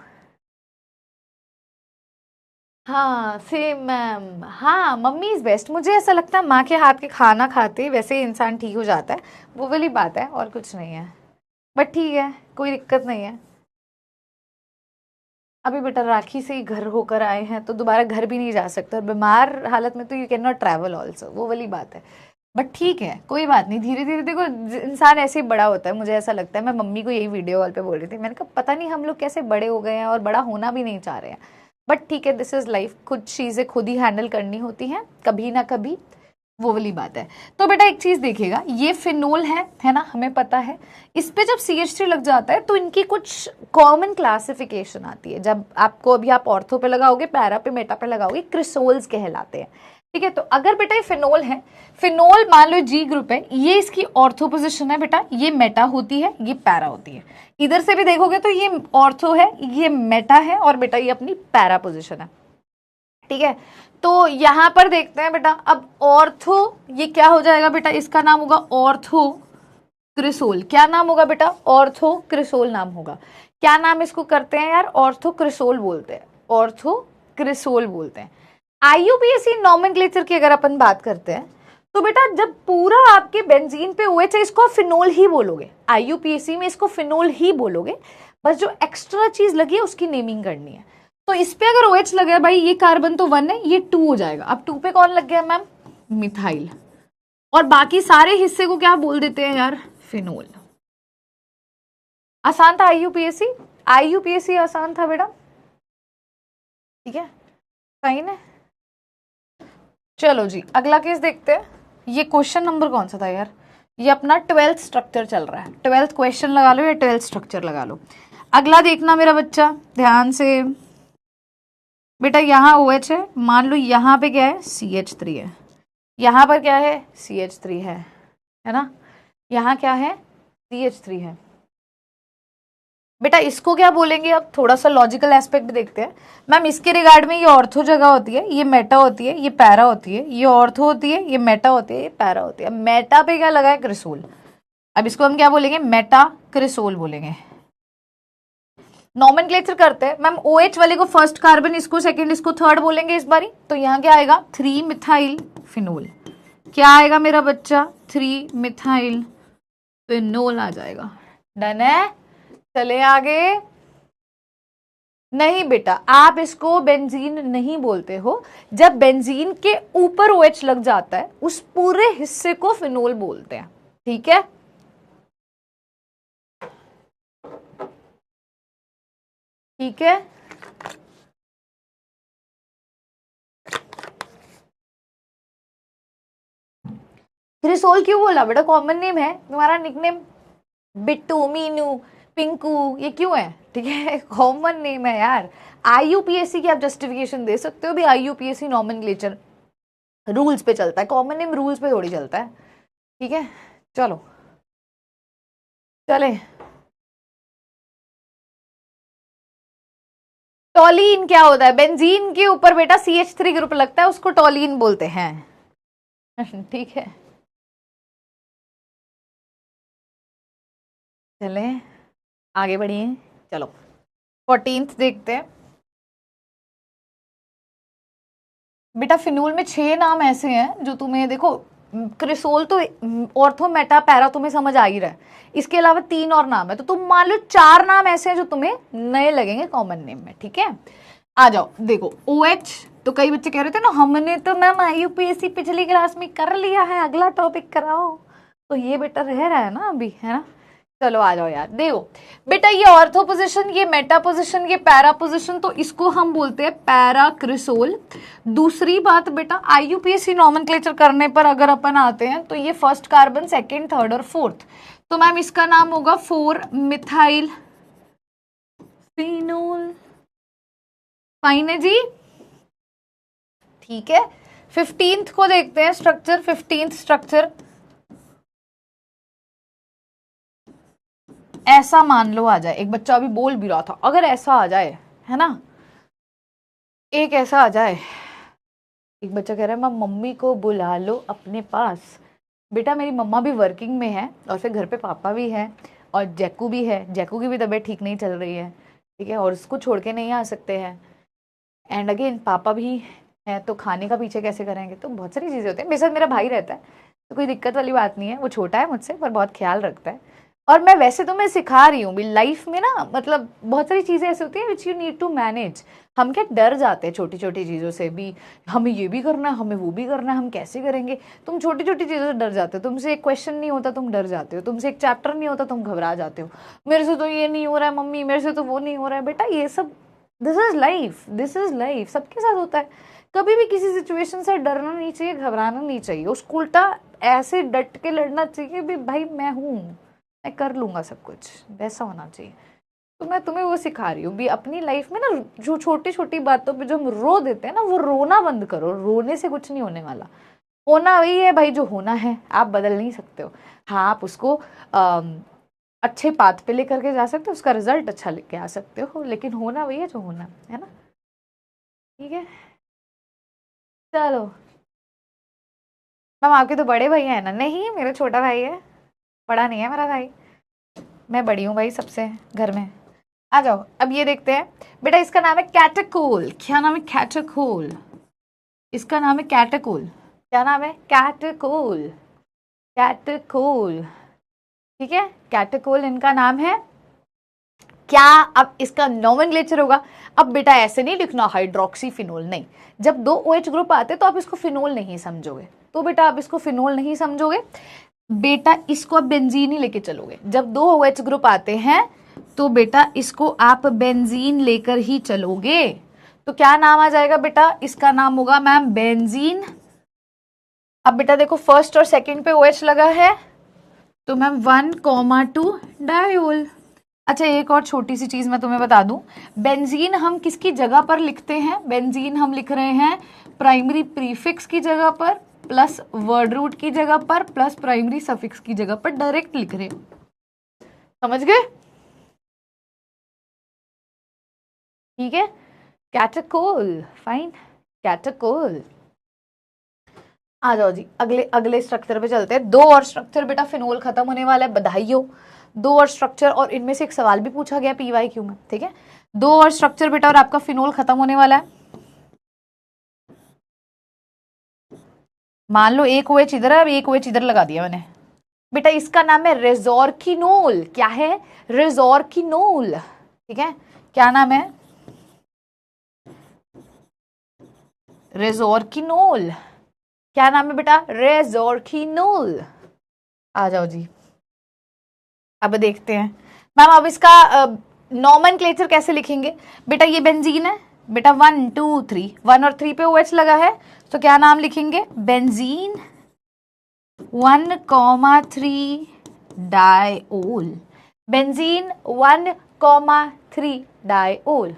हाँ सेम मैम, हाँ मम्मी इज बेस्ट, मुझे ऐसा लगता है माँ के हाथ के खाना खाते वैसे ही इंसान ठीक हो जाता है, वो वाली बात है और कुछ नहीं है। बट ठीक है कोई दिक्कत नहीं है। अभी बेटा राखी से ही घर होकर आए हैं तो दोबारा घर भी नहीं जा सकते, और बीमार हालत में तो you can not travel also, वो वाली बात है। बट ठीक है कोई बात नहीं, धीरे धीरे देखो इंसान ऐसे ही बड़ा होता है, मुझे ऐसा लगता है। मैं मम्मी को यही वीडियो कॉल पे बोल रही थी, मैंने कहा पता नहीं हम लोग कैसे बड़े हो गए हैं और बड़ा होना भी नहीं चाह रहे हैं। बट ठीक है दिस इज लाइफ, खुद चीज़ें खुद ही हैंडल करनी होती हैं कभी ना कभी, वो वाली बात है। तो बेटा एक चीज देखिएगा, ये फिनोल है ना, हमें पता है। इस पे जब CH3 लग जाता है तो इनकी कुछ कॉमन क्लासिफिकेशन आती है। जब आपको अभी आप ऑर्थो पे लगाओगे, पैरा पे, मेटा पे लगाओगे, क्रिसोल्स कहलाते हैं, ठीक है। तो अगर बेटा ये फिनोल है, फिनोल मान लो G ग्रुप है, ये इसकी ऑर्थो पोजिशन है बेटा, ये मेटा होती है, ये पैरा होती है। इधर से भी देखोगे तो ये ऑर्थो है, ये मेटा है, और बेटा ये अपनी पैरा पोजिशन है, ठीक है। तो यहां पर देखते हैं बेटा, अब ऑर्थो ये क्या हो जाएगा बेटा, इसका नाम होगा ऑर्थो क्रिसोल। क्या नाम होगा बेटा? ऑर्थो क्रिसोल नाम होगा। क्या नाम इसको करते हैं यार? ऑर्थो क्रिसोल बोलते हैं, ऑर्थो क्रिसोल बोलते हैं। IUPAC नॉमेनक्लेचर की अगर अपन बात करते हैं तो बेटा जब पूरा आपके बेंजीन पे OH है, इसको फिनोल ही बोलोगे, IUPAC में इसको फिनोल ही बोलोगे, बस जो एक्स्ट्रा चीज लगी है उसकी नेमिंग करनी है। तो इस पे अगर OH लगा है भाई, ये कार्बन तो 1 है, ये 2 हो जाएगा। अब 2 पे कौन लग गया मैम? मिथाइल। और बाकी सारे हिस्से को क्या बोल देते हैं यार? फिनोल। आसान था IUPAC, IUPAC आसान था बेटा, ठीक है, सही है। चलो जी अगला केस देखते हैं। ये क्वेश्चन नंबर कौन सा था यार? ये अपना 12th स्ट्रक्चर चल रहा है, 12th क्वेश्चन लगा लो या 12th स्ट्रक्चर लगा लो। अगला देखना मेरा बच्चा ध्यान से। बेटा यहाँ OH है, मान लो यहाँ पे क्या है? CH3 है, यहाँ पर क्या है? CH3 है ना, यहाँ क्या है? CH3 है। बेटा इसको क्या बोलेंगे? अब थोड़ा सा लॉजिकल एस्पेक्ट देखते हैं। मैम इसके रिगार्ड में ये ऑर्थो जगह होती है, ये मेटा होती है, ये पैरा होती है, ये ऑर्थो होती है, ये मेटा होती है, ये पैरा होती है। मेटा पे क्या लगा है? क्रिसोल। अब इसको हम क्या बोलेंगे? मेटा क्रिसोल बोलेंगे। नॉमेनक्लेचर करते हैं मैम, OH वाले को फर्स्ट कार्बन, इसको सेकंड, इसको थर्ड बोलेंगे इस बारी। तो यहाँ क्या आएगा? 3 मिथाइल फिनोल। क्या आएगा मेरा बच्चा? 3 मिथाइल फिनोल आ जाएगा। डन है? चले आगे। नहीं बेटा आप इसको बेंजीन नहीं बोलते हो, जब बेंजीन के ऊपर OH लग जाता है उस पूरे हिस्से को फिनोल बोलते हैं, ठीक है। ठीक है, क्रिसोल क्यों बोला बेटा? कॉमन नेम है तुम्हारा, निकनेम बिट्टू, मीनू, पिंकू, ये क्यों है? ठीक है, कॉमन नेम है यार। IUPAC की आप जस्टिफिकेशन दे सकते हो भी, IUPAC नॉमेनक्लेचर रूल्स पे चलता है, कॉमन नेम रूल्स पे थोड़ी चलता है, ठीक है। चलो चले। टॉलीन क्या होता है? बेंजीन के ऊपर बेटा CH3 ग्रुप लगता है, उसको टॉलीन बोलते हैं। ठीक है, चले आगे बढ़िए। चलो 14th देखते हैं। बेटा फिनोल में 6 नाम ऐसे हैं जो तुम्हें देखो, क्रिसोल तो ऑर्थो मेटा पैरा तुम्हें समझ आ ही रहा है, इसके अलावा 3 और नाम है, तो तुम मान लो 4 नाम ऐसे हैं जो तुम्हें नए लगेंगे कॉमन नेम में, ठीक है। आ जाओ देखो OH, तो कई बच्चे कह रहे थे ना हमने तो मैम IUPAC पिछली क्लास में कर लिया है, अगला टॉपिक कराओ, तो ये बेटा रह रहा है ना अभी, है ना। चलो आ जाओ यार, देखो बेटा ये ऑर्थो पोजीशन, ये मेटा पोजीशन, ये पैरा पोजीशन, तो इसको हम बोलते हैं पैरा क्रिसोल। दूसरी बात बेटा IUPAC नॉमेनक्लेचर करने पर अगर अपन आते हैं तो ये फर्स्ट कार्बन, सेकंड, थर्ड और फोर्थ, तो मैम इसका नाम होगा 4 मिथाइल फिनोल। फाइन है जी, ठीक है। 15th को देखते हैं स्ट्रक्चर। 15th स्ट्रक्चर ऐसा मान लो आ जाए, एक बच्चा अभी बोल भी रहा था अगर ऐसा आ जाए, है ना, एक ऐसा आ जाए, एक बच्चा कह रहा है मम्मी को बुला लो अपने पास। बेटा मेरी मम्मा भी वर्किंग में है और फिर घर पे पापा भी है और जैकू भी है, जैकू की भी तबीयत ठीक नहीं चल रही है, ठीक है, और उसको छोड़ के नहीं आ सकते हैं। एंड अगेन पापा भी है तो खाने का पीछे कैसे करेंगे, तो बहुत सारी चीज़ें होती हैं। बेशक मेरा भाई रहता है तो कोई दिक्कत वाली बात नहीं है, वो छोटा है मुझसे पर बहुत ख्याल रखता है। और मैं वैसे तो मैं सिखा रही हूँ भी लाइफ में ना, मतलब बहुत सारी चीज़ें ऐसी होती हैं which you need to manage. हम क्या डर जाते हैं छोटी छोटी चीज़ों से भी, हमें ये भी करना है, हमें वो भी करना है, हम कैसे करेंगे। तुम छोटी छोटी चीज़ों से डर जाते हो, तुमसे एक क्वेश्चन नहीं होता तुम डर जाते हो, तुमसे एक चैप्टर नहीं होता तुम घबरा जाते हो, मेरे से तो ये नहीं हो रहा है मम्मी, मेरे से तो वो नहीं हो रहा है। बेटा ये सब this is life, this is life, सबके साथ होता है। कभी भी किसी सिचुएशन से डरना नहीं चाहिए, घबराना नहीं चाहिए, उसको उल्टा ऐसे डट के लड़ना चाहिए भी भाई मैं हूँ, मैं कर लूंगा सब कुछ, वैसा होना चाहिए। तो मैं तुम्हें वो सिखा रही हूँ भी अपनी लाइफ में ना जो छोटी छोटी बातों पे जो हम रो देते हैं ना, वो रोना बंद करो, रोने से कुछ नहीं होने वाला। होना वही है भाई जो होना है, आप बदल नहीं सकते हो। हाँ आप उसको अच्छे पाथ पे लेकर के जा सकते हो, उसका रिजल्ट अच्छा लेके आ सकते हो, लेकिन होना वही है जो होना है ना, ठीक है। चलो मैम आपके तो बड़े भैया है ना? नहीं मेरा छोटा भाई है, बड़ा नहीं है मेरा भाई, मैं बड़ी हूँ भाई सबसे घर में। आ जाओ अब ये देखते हैं बेटा, इसका नाम है कैटेकोल। क्या नाम है? कैटेकोल, इसका नाम है कैटेकोल। क्या नाम है? कैटकोल, कैटकोल, ठीक है, कैटकोल इनका नाम है। क्या अब इसका नोमेनक्लेचर होगा? अब बेटा ऐसे नहीं लिखना हाइड्रोक्सी फिनोल, नहीं। जब दो OH ग्रुप आते तो आप इसको फिनोल नहीं समझोगे, तो बेटा आप इसको फिनोल नहीं समझोगे बेटा, इसको आप बेंजीन ही लेके चलोगे। जब दो OH ग्रुप आते हैं तो बेटा इसको आप बेंजीन लेकर ही चलोगे। तो क्या नाम आ जाएगा बेटा? इसका नाम होगा मैम बेंजीन। अब बेटा देखो फर्स्ट और सेकंड पे OH लगा है तो मैम 1,2 डायोल। अच्छा एक और छोटी सी चीज मैं तुम्हें बता दूं, बेंजीन हम किसकी जगह पर लिखते हैं? बेंजीन हम लिख रहे हैं प्राइमरी प्रीफिक्स की जगह पर प्लस वर्ड रूट की जगह पर प्लस प्राइमरी सफिक्स की जगह पर डायरेक्ट लिख रहे हैं। समझ गए? ठीक है, कैटकोल, फाइन, कैटकोल। आ जाओ जी, अगले अगले स्ट्रक्चर पे चलते हैं। दो और स्ट्रक्चर बेटा, फिनोल खत्म होने वाला है, बधाई हो। दो और स्ट्रक्चर, और इनमें से एक सवाल भी पूछा गया PYQ में, ठीक है। दो और स्ट्रक्चर बेटा और आपका फिनोल खत्म होने वाला है। मान लो एक OH इधर है, अब एक OH इधर लगा दिया मैंने बेटा, इसका नाम है रेजोर्किनोल। क्या है? रेजोर्किनोल, ठीक है। क्या नाम है? रेजोर्किनोल। क्या नाम है बेटा? रेजोर्किनोल। आ जाओ जी, अब देखते हैं मैम, अब इसका नॉमेनक्लेचर कैसे लिखेंगे बेटा? ये बेंजीन है बेटा, 1 2 3, 1 और 3 पे OH लगा है, तो क्या नाम लिखेंगे? Benzene 1,3 diol, benzene 1,3 diol.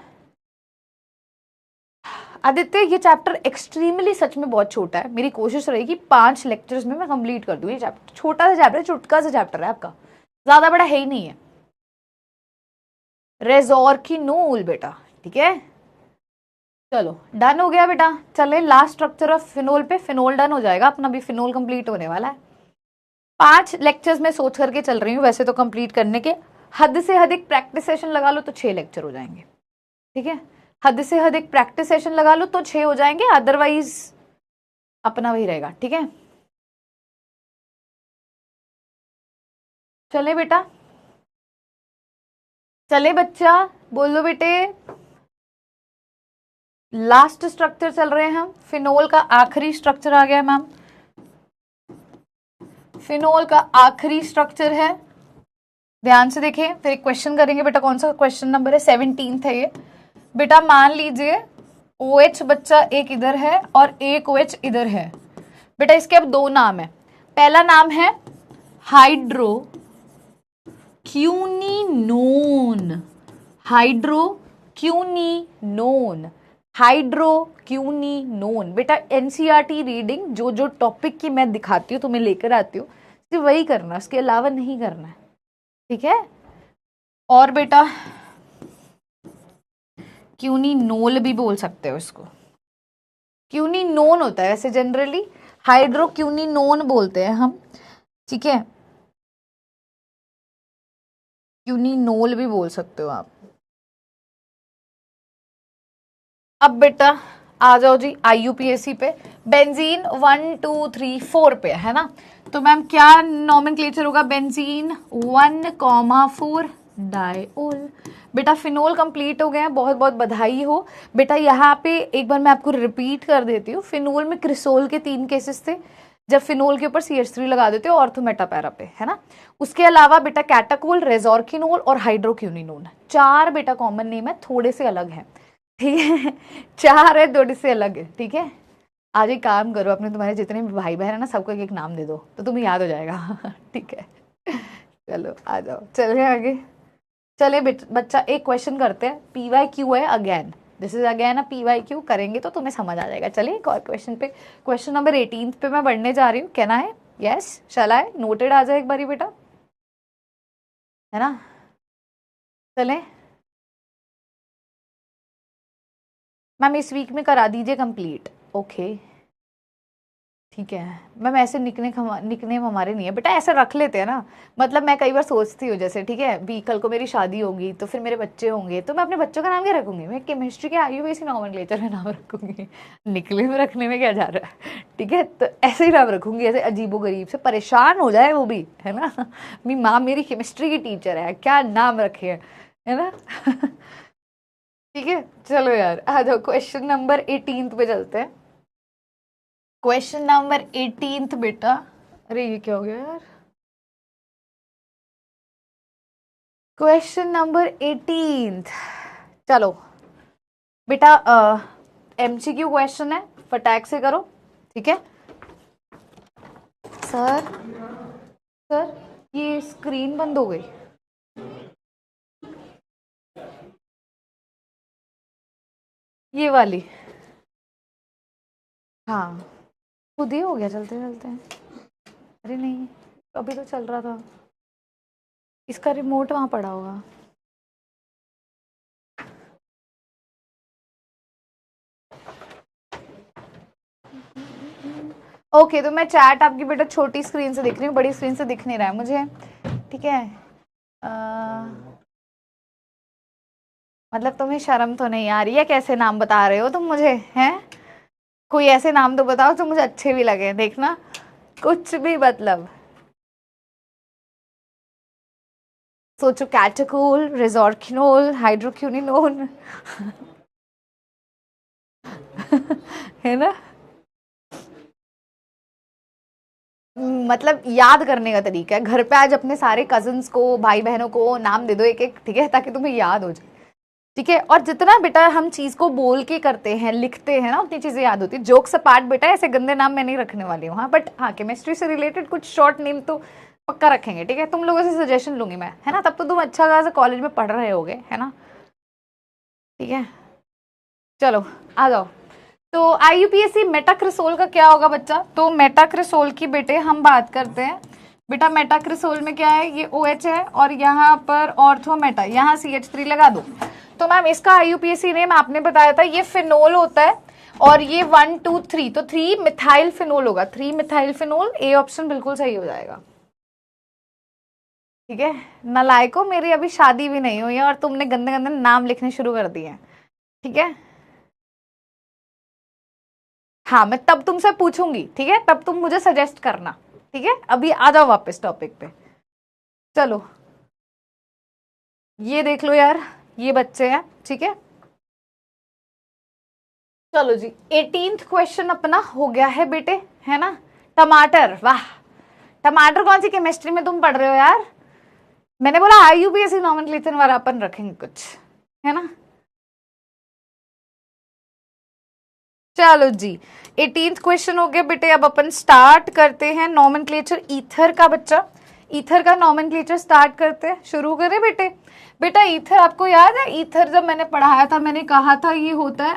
Aditya ये चैप्टर एक्सट्रीमली सच में बहुत छोटा है, मेरी कोशिश रहेगी 5 लेक्चर्स में मैं कंप्लीट कर दूं ये चैप्टर। छोटा सा चैप्टर है, चुटका सा चैप्टर है आपका, ज्यादा बड़ा है ही नहीं है। रेजोर्किनोल बेटा, ठीक है। चलो डन हो गया बेटा, चले लास्ट स्ट्रक्चर ऑफ फिनोल पे, फिनोल डन हो जाएगा अपना, भी फिनोल कंप्लीट होने वाला है। 5 लेक्चर्स में सोच करके चल रही हूँ वैसे तो कंप्लीट करने के, हद से हद एक प्रैक्टिस सेशन लगा लो तो 6 लेक्चर हो जाएंगे, ठीक है। हद से हद एक प्रैक्टिस सेशन लगा लो तो 6 हो जाएंगे, अदरवाइज अपना वही रहेगा, ठीक है। चले बेटा, चले बच्चा, बोलो बेटे। लास्ट स्ट्रक्चर चल रहे हैं हम, फिनोल का आखिरी स्ट्रक्चर आ गया मैम, फिनोल का आखिरी स्ट्रक्चर है। ध्यान से देखें, फिर एक क्वेश्चन करेंगे बेटा, कौन सा क्वेश्चन नंबर है? 17 है ये बेटा। मान लीजिए OH बच्चा एक इधर है और एक OH इधर है बेटा, इसके अब दो नाम है। पहला नाम है हाइड्रो क्यूनिनोन, हाइड्रो क्यूनिनोन, हाइड्रो क्यूनिनोन। बेटा NCERT रीडिंग जो जो टॉपिक की मैं दिखाती हूँ तुम्हें लेकर आती हूँ, सिर्फ वही करना, उसके अलावा नहीं करना है, ठीक है। और बेटा क्यूनिनोल भी बोल सकते हो इसको, क्यूनिनोन होता है वैसे जनरली, हाइड्रो क्यूनिनोन बोलते हैं हम, ठीक है। क्यूनिनोल भी बोल सकते हो आप। अब बेटा आ जाओ जी IUPAC पे, बेंजीन 1 2 3 4 पे है ना, तो मैम क्या नॉमेनक्लेचर होगा? Benzene 1,4 diol. बेटा फिनोल कंप्लीट हो गए हैं, बहुत बहुत बधाई हो बेटा। यहाँ पे एक बार मैं आपको रिपीट कर देती हूँ, फिनोल में क्रिसोल के 3 केसेस थे, जब फिनोल के ऊपर CH3 लगा देते हो ऑर्थोमेटा पैरा पे, है ना। उसके अलावा बेटा कैटाकोल, रेजोर्किनोल और हाइड्रोक्यूनिनोन, 4 बेटा कॉमन नेम है, थोड़े से अलग है, ठीक है। 4 है, थोड़े से अलग है, ठीक है। आज एक काम करो, अपने तुम्हारे जितने भी भाई बहन है ना, सबको एक एक नाम दे दो तो तुम्हें याद हो जाएगा, ठीक है। चलो आ जाओ, चले आगे। चले बच्चा एक क्वेश्चन करते हैं, PYQ है again, this is again a PYQ, करेंगे तो तुम्हें समझ आ जाएगा। चलिए एक और क्वेश्चन पे, क्वेश्चन नंबर 18 पे मैं बढ़ने जा रही हूँ, कहना है यस चला है, नोटेड आ जाए एक बारी बेटा, है ना। चले मैम इस वीक में करा दीजिए कंप्लीट, ओके। ठीक है मैम, ऐसे निकनेम हमारे नहीं है बेटा, ऐसे रख लेते हैं ना। मतलब मैं कई बार सोचती हूँ जैसे, ठीक है भी कल को मेरी शादी होगी तो फिर मेरे बच्चे होंगे, तो मैं अपने बच्चों का नाम क्या रखूंगी? मैं केमिस्ट्री के आयुर्वेदिक नॉमेनक्लेचर में नाम रखूंगी। निकनेम रखने में क्या जा रहा है, ठीक है तो ऐसे ही नाम रखूंगी, ऐसे अजीबो गरीब से, परेशान हो जाए वो भी, है ना। मेरी माँ मेरी केमिस्ट्री की टीचर है, क्या नाम रखे है ना। ठीक है चलो यार, आ जाओ क्वेश्चन नंबर 18 पे चलते हैं। क्वेश्चन नंबर 18 बेटा, अरे ये क्या हो गया यार। क्वेश्चन नंबर 18, चलो बेटा एमसीक्यू क्वेश्चन है, फटाक से करो, ठीक है। सर सर ये स्क्रीन बंद हो गई। ये वाली, हाँ खुद ही हो गया चलते चलते। अरे नहीं अभी तो चल रहा था, इसका रिमोट वहां पड़ा होगा। ओके तो मैं चैट आपकी बेटा छोटी स्क्रीन से दिख रही हूँ, बड़ी स्क्रीन से दिख नहीं रहा है मुझे, ठीक है। मतलब तुम्हें शर्म तो नहीं आ रही है? कैसे नाम बता रहे हो तुम मुझे, हैं? कोई ऐसे नाम तो बताओ जो मुझे अच्छे भी लगे, देखना कुछ भी मतलब। सोचो, कैटेकोल, रिजोर्किनोल, हाइड्रोक्यूनिनोन। है ना। मतलब याद करने का तरीका है, घर पे आज अपने सारे कजिन्स को, भाई बहनों को नाम दे दो एक एक, ठीक है, ताकि तुम्हें याद हो जाए, ठीक है। और जितना बेटा हम चीज को बोल के करते हैं, लिखते हैं ना, उतनी चीजें याद होती है। जोक्स अपार्ट बेटा, ऐसे गंदे नाम मैं नहीं रखने वाली हूँ, हाँ बट हाँ केमिस्ट्री से रिलेटेड कुछ शॉर्ट नेम तो पक्का रखेंगे, ठीक है। तुम लोगों से सजेशन लूंगी मैं, है ना, तब तो तुम अच्छा खासा कॉलेज में पढ़ रहे होगे, है ना, ठीक है। चलो आ जाओ। तो आईयूपीएसी मेटाक्रिसोल का क्या होगा बच्चा? तो मेटाक्रिसोल की बेटे हम बात करते हैं। बेटा मेटाक्रिसोल में क्या है, ये OH है और यहाँ पर ऑर्थोमेटा, यहाँ CH3 लगा दो। तो मैम इसका आईयूपीएसी नेम आपने बताया था, ये फिनोल होता है, और ये 1 2 3, तो 3 मिथाइल फिनोल होगा, 3 मिथाइल फिनोल, ए ऑप्शन बिल्कुल सही हो जाएगा, ठीक है। नालायको, मेरी अभी शादी भी नहीं हुई है और तुमने गंदे गंदे नाम लिखने शुरू कर दिए, ठीक है। हाँ मैं तब तुमसे पूछूंगी, ठीक है, तब तुम मुझे सजेस्ट करना, ठीक है। अभी आ जाओ वापस टॉपिक पे। चलो ये देख लो यार, ये बच्चे हैं, ठीक है। चलो जी 18th क्वेश्चन अपना हो गया है बेटे, है ना। टमाटर, वाह, टमाटर कौन सी केमिस्ट्री में तुम पढ़ रहे हो यार? मैंने बोला आईयूपीएसी नॉमेनक्लेचर वाला अपन रखेंगे कुछ, है ना। चलो जी 18th क्वेश्चन हो गया बेटे। अब अपन स्टार्ट करते हैं नॉमेनक्लेचर ईथर का बच्चा, ईथर का नॉमेनक्लेचर स्टार्ट करते हैं, शुरू करें बेटे। बेटा ईथर आपको याद है, ईथर जब मैंने पढ़ाया था मैंने कहा था ये होता है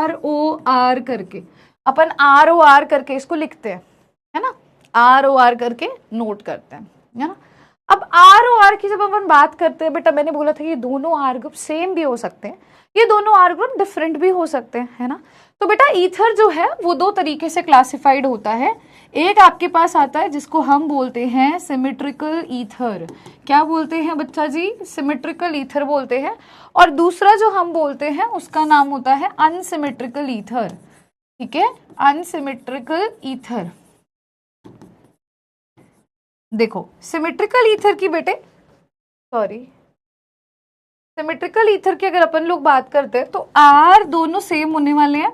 ROR करके, अपन ROR करके इसको लिखते हैं, है ना, ROR करके नोट करते हैं, है ना। अब ROR की जब अपन बात करते हैं बेटा, मैंने बोला था ये दोनों R ग्रुप सेम भी हो सकते हैं, ये दोनों R ग्रुप डिफरेंट भी हो सकते हैं, है ना। तो बेटा ईथर जो है वो दो तरीके से क्लासिफाइड होता है। एक आपके पास आता है जिसको हम बोलते हैं सिमेट्रिकल ईथर, क्या बोलते हैं बच्चा जी? सिमेट्रिकल ईथर बोलते हैं। और दूसरा जो हम बोलते हैं उसका नाम होता है अनसिमेट्रिकल ईथर, ठीक है, अनसिमेट्रिकल ईथर। देखो सिमेट्रिकल ईथर की बेटे, सॉरी, सिमेट्रिकल ईथर की अगर अपन लोग बात करते हैं तो आर दोनों सेम होने वाले हैं,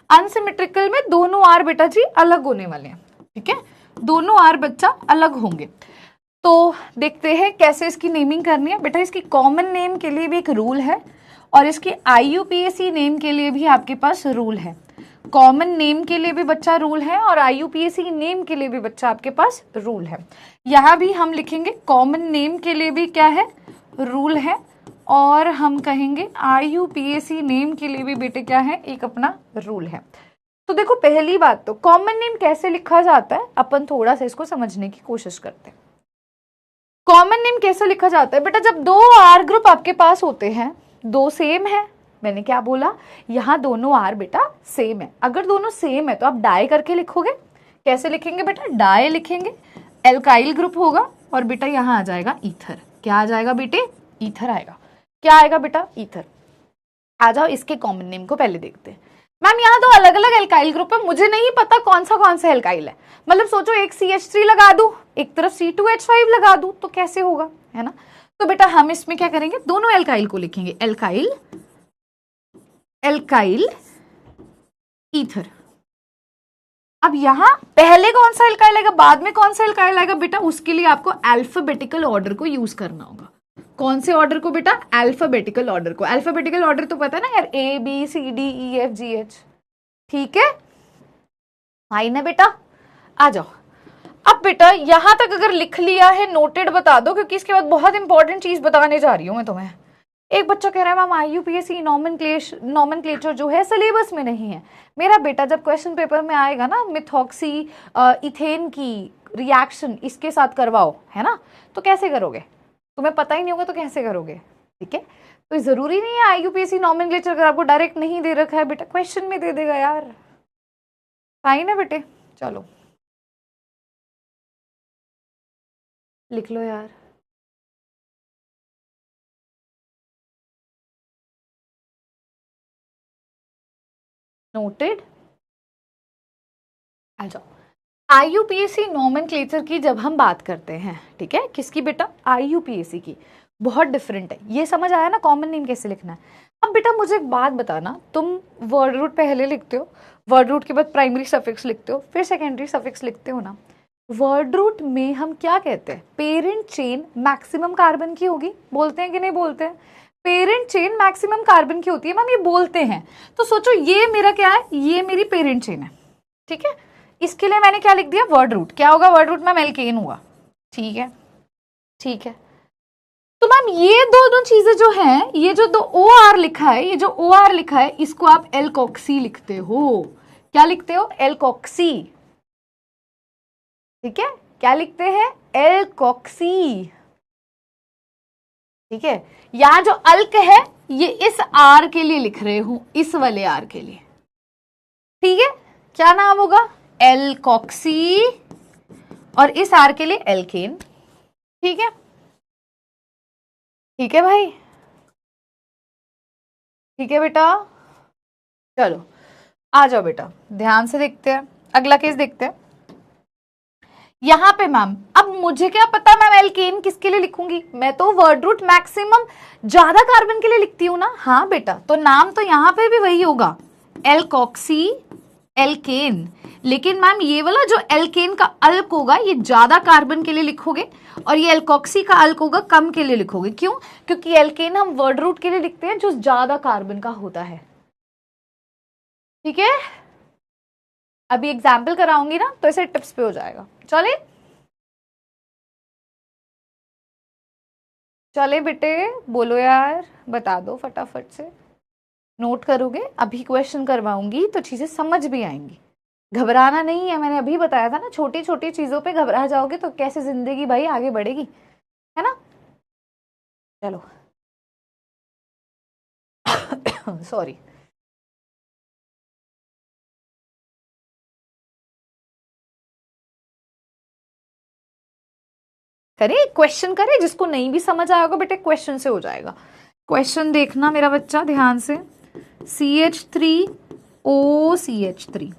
अनसिमेट्रिकल में दोनों आर बेटा जी अलग होने वाले हैं, ठीक है, दोनों आर बच्चा अलग होंगे। तो देखते हैं कैसे इसकी नेमिंग करनी है बेटा। इसकी कॉमन नेम के लिए भी एक रूल है और इसकी आईयूपीएसी नेम के लिए भी आपके पास रूल है। कॉमन नेम के लिए भी बच्चा रूल है और आईयूपीएसी नेम के लिए भी बच्चा आपके पास रूल है। यहाँ भी हम लिखेंगे कॉमन नेम के लिए भी क्या है, रूल है, और हम कहेंगे आईयूपीएसी नेम के लिए भी बेटे क्या है, एक अपना रूल है। तो देखो पहली बात तो कॉमन नेम कैसे लिखा जाता है, अपन थोड़ा सा इसको समझने की कोशिश करते हैं। कॉमन नेम कैसे लिखा जाता है बेटा? जब दो आर ग्रुप आपके पास होते हैं, दो सेम है, मैंने क्या बोला, यहाँ दोनों आर बेटा सेम है। अगर दोनों सेम है तो आप डाई करके लिखोगे, कैसे लिखेंगे बेटा, डाई लिखेंगे, एल्काइल ग्रुप होगा और बेटा यहाँ आ जाएगा ईथर। क्या आ जाएगा बेटे, ईथर आएगा। क्या आएगा बेटा, ईथर। आ जाओ इसके कॉमन नेम को पहले देखते हैं। मैम यहाँ तो अलग अलग एल्काइल ग्रुप है, मुझे नहीं पता कौन सा एल्काइल है। मतलब सोचो एक CH3 लगा दूं, एक तरफ C2H5 लगा दूं, तो कैसे होगा, है ना। तो बेटा हम इसमें क्या करेंगे, दोनों एल्काइल को लिखेंगे, एल्काइल एल्काइल ईथर। अब यहां पहले कौन सा एल्काइल आएगा, बाद में कौन सा एल्काइल आएगा बेटा, उसके लिए आपको अल्फाबेटिकल ऑर्डर को यूज करना होगा। कौन से ऑर्डर को बेटा, अल्फाबेटिकल ऑर्डर को। अल्फाबेटिकल ऑर्डर तो पता है ना यार, ABCDEFGH, ठीक है, आई ना बेटा। आ जाओ, अब बेटा यहां तक अगर लिख लिया है नोटेड बता दो, क्योंकि इसके बाद बहुत इंपॉर्टेंट चीज बताने जा रही हूं मैं तुम्हें। एक बच्चा कह रहा है मैम IUPAC नॉमेनक्लेचर जो है सिलेबस में नहीं है। मेरा बेटा जब क्वेश्चन पेपर में आएगा ना, मिथॉक्सी इथेन की रिएक्शन इसके साथ करवाओ, है ना, तो कैसे करोगे, तुम्हें पता ही नहीं होगा तो कैसे करोगे, ठीक है। तो जरूरी नहीं है IUPAC नॉमेनक्लेचर अगर आपको डायरेक्ट नहीं दे रखा है बेटा, क्वेश्चन में दे देगा यार, फाइन है बेटे। चलो लिख लो यार। नोटेड। आ जाओ, IUPAC नॉमेनक्लेचर की जब हम बात करते हैं, ठीक है, किसकी बेटा, IUPAC की, बहुत डिफरेंट है। ये समझ आया ना कॉमन नेम कैसे लिखना है। अब बेटा मुझे एक बात बताना, तुम वर्ड रूट पहले लिखते हो, वर्ड रूट के बाद प्राइमरी सफिक्स लिखते हो, फिर सेकेंडरी सफिक्स लिखते हो ना। वर्ड रूट में हम क्या कहते हैं, पेरेंट चेन मैक्सिमम कार्बन की होगी, बोलते हैं कि नहीं बोलते हैं, पेरेंट चेन मैक्सिमम कार्बन की होती है मैम, ये बोलते हैं। तो सोचो ये मेरा क्या है, ये मेरी पेरेंट चेन है, ठीक है। इसके लिए मैंने क्या लिख दिया, वर्ड रूट। क्या होगा वर्ड रूट में, एल्केन हुआ, ठीक है, ठीक है। तो मैम ये दोनों चीजें जो हैं, ये जो दो OR लिखा है, ये जो OR लिखा है, इसको आप एल्कोक्सी लिखते हो। क्या लिखते हो, एल्कोक्सी, ठीक है। क्या लिखते हैं, एल्कोक्सी, ठीक है। यहां जो अल्क है ये इस आर के लिए लिख रहे हूं, इस वाले आर के लिए, ठीक है। क्या नाम होगा, एल्कोक्सी, और इस आर के लिए एल्केन, ठीक है, ठीक है भाई, ठीक है बेटा। चलो आ जाओ बेटा, ध्यान से देखते हैं, अगला केस देखते हैं। यहां पे मैम अब मुझे क्या पता मैम एल्केन किसके लिए लिखूंगी, मैं तो वर्ड रूट मैक्सिमम ज्यादा कार्बन के लिए लिखती हूं ना। हाँ बेटा, तो नाम तो यहां पे भी वही होगा, एल्कोक्सी एल्केन। लेकिन मैम ये वाला जो एल्केन का अल्क होगा ये ज्यादा कार्बन के लिए लिखोगे, और ये एल्कोक्सी का अल्क होगा कम के लिए लिखोगे। क्यों, क्योंकि एल्केन हम वर्ड रूट के लिए लिखते हैं जो ज्यादा कार्बन का होता है, ठीक है। अभी एग्जाम्पल कराऊंगी ना तो ऐसे टिप्स पे हो जाएगा। चले चले बेटे, बोलो यार, बता दो फटाफट से, नोट करोगे, अभी क्वेश्चन करवाऊंगी तो चीजें समझ भी आएंगी। घबराना नहीं है, मैंने अभी बताया था ना, छोटी छोटी चीजों पे घबरा जाओगे तो कैसे जिंदगी भाई आगे बढ़ेगी, है ना। चलो सॉरी। करे क्वेश्चन करे, जिसको नहीं भी समझ आया होगा बेटे क्वेश्चन से हो जाएगा। क्वेश्चन देखना मेरा बच्चा ध्यान से, CH3OCH3,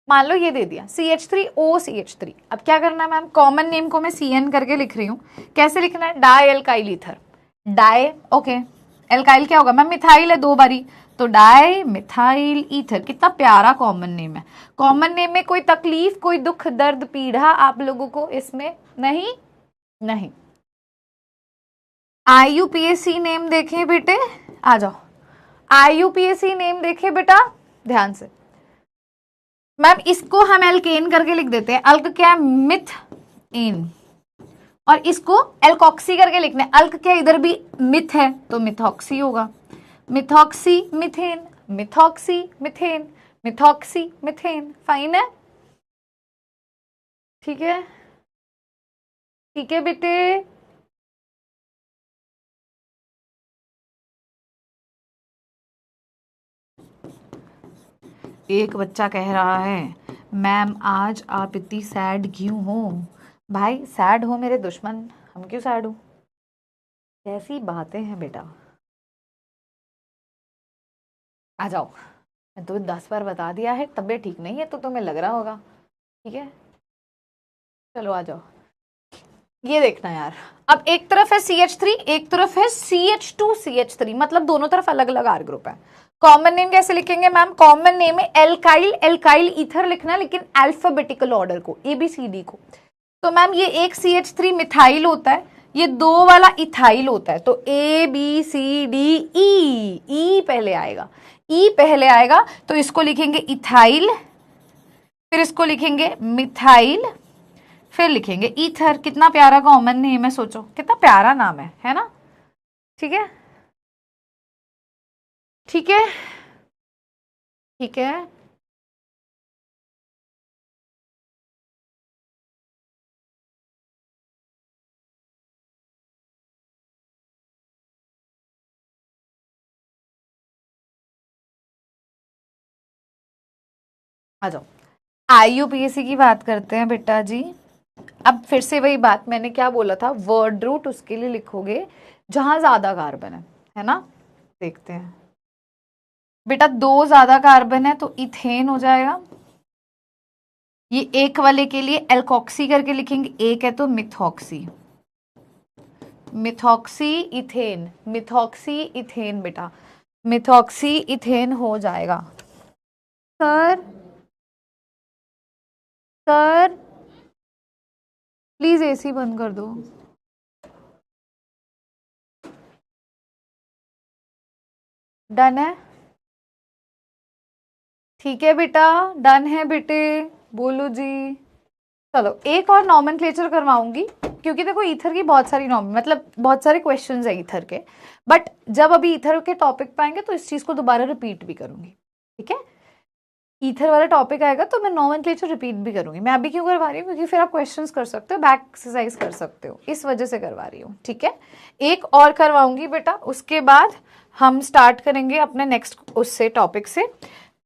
मान लो ये दे दिया CH3OCH3। अब क्या करना है मैम, कॉमन नेम को मैं CN करके लिख रही हूँ। कैसे लिखना है, di alkyl ether, di, okay. Alkyl क्या होगा मैम, मिथाइल है दो बारी, तो डाई मिथाइल ईथर। कितना प्यारा कॉमन नेम है। कॉमन नेम में कोई तकलीफ, कोई दुख दर्द पीड़ा आप लोगों को इसमें नहीं, नहीं। IUPAC नेम देखें बेटे, आ जाओ, IUPAC नेम देखें बेटा ध्यान से। मैम इसको हम एल्केन करके लिख देते हैं, अल्क क्या है, मिथ इन, और इसको एल्कोक्सी करके लिखना है। अल्क क्या, इधर भी मिथ है तो मिथॉक्सी होगा, methoxy methane, methoxy methane, methoxy methane, fine है, ठीक है, ठीक है बेटे। एक बच्चा कह रहा है मैम आज आप इतनी सैड क्यों हो? भाई सैड हो मेरे दुश्मन, हम क्यों सैड हो? कैसी बातें हैं बेटा। आ जाओ, मैं तुम्हें 10 बार बता दिया है तबीयत ठीक नहीं है तो तुम्हें लग रहा होगा। ठीक है, चलो आ जाओ। ये देखना यार, अब एक तरफ है CH3, एक तरफ है CH2 CH3, मतलब दोनों तरफ अलग अलग R ग्रुप है। कॉमन नेम कैसे लिखेंगे मैम? कॉमन नेम में एल्काइल एल्काइल ईथर लिखना, लेकिन अल्फाबेटिकल ऑर्डर को, ABCD को। तो मैम ये एक CH3 मिथाइल होता है, ये 2 वाला इथाइल होता है, तो ABCDE, ई पहले आएगा, ई पहले आएगा, तो इसको लिखेंगे इथाइल, फिर इसको लिखेंगे मिथाइल, फिर लिखेंगे ईथर। कितना प्यारा कॉमन नेम है, सोचो कितना प्यारा नाम है ना? ठीक है, ठीक है, ठीक है। आ जाओ, IUPAC की बात करते हैं बेटा जी। अब फिर से वही बात, मैंने क्या बोला था, वर्ड रूट उसके लिए लिखोगे जहां ज्यादा कार्बन है ना? देखते हैं बेटा, 2 ज्यादा कार्बन है तो इथेन हो जाएगा। ये एक वाले के लिए एल्कोक्सी करके लिखेंगे, एक है तो methoxy, methoxy ethane, methoxy ethane बेटा, मिथॉक्सी इथेन हो जाएगा। सर सर प्लीज AC बंद कर दो। डन है? ठीक है बेटा, डन है बेटे, बोलो जी। चलो एक और नॉमेनक्लेचर करवाऊंगी, क्योंकि देखो ईथर की बहुत सारी मतलब बहुत सारे क्वेश्चंस है ईथर के, बट जब अभी ईथर के टॉपिक पे आएंगे तो इस चीज को दोबारा रिपीट भी करूंगी। ठीक है, ईथर वाला टॉपिक आएगा तो मैं नॉमेनक्लेचर रिपीट भी करूंगी। मैं अभी क्यों करवा रही हूँ? क्योंकि फिर आप क्वेश्चंस कर सकते हो, बैक एक्सरसाइज कर सकते हो, इस वजह से करवा रही हूँ। ठीक है, एक और करवाऊंगी बेटा, उसके बाद हम स्टार्ट करेंगे अपने नेक्स्ट उससे टॉपिक से।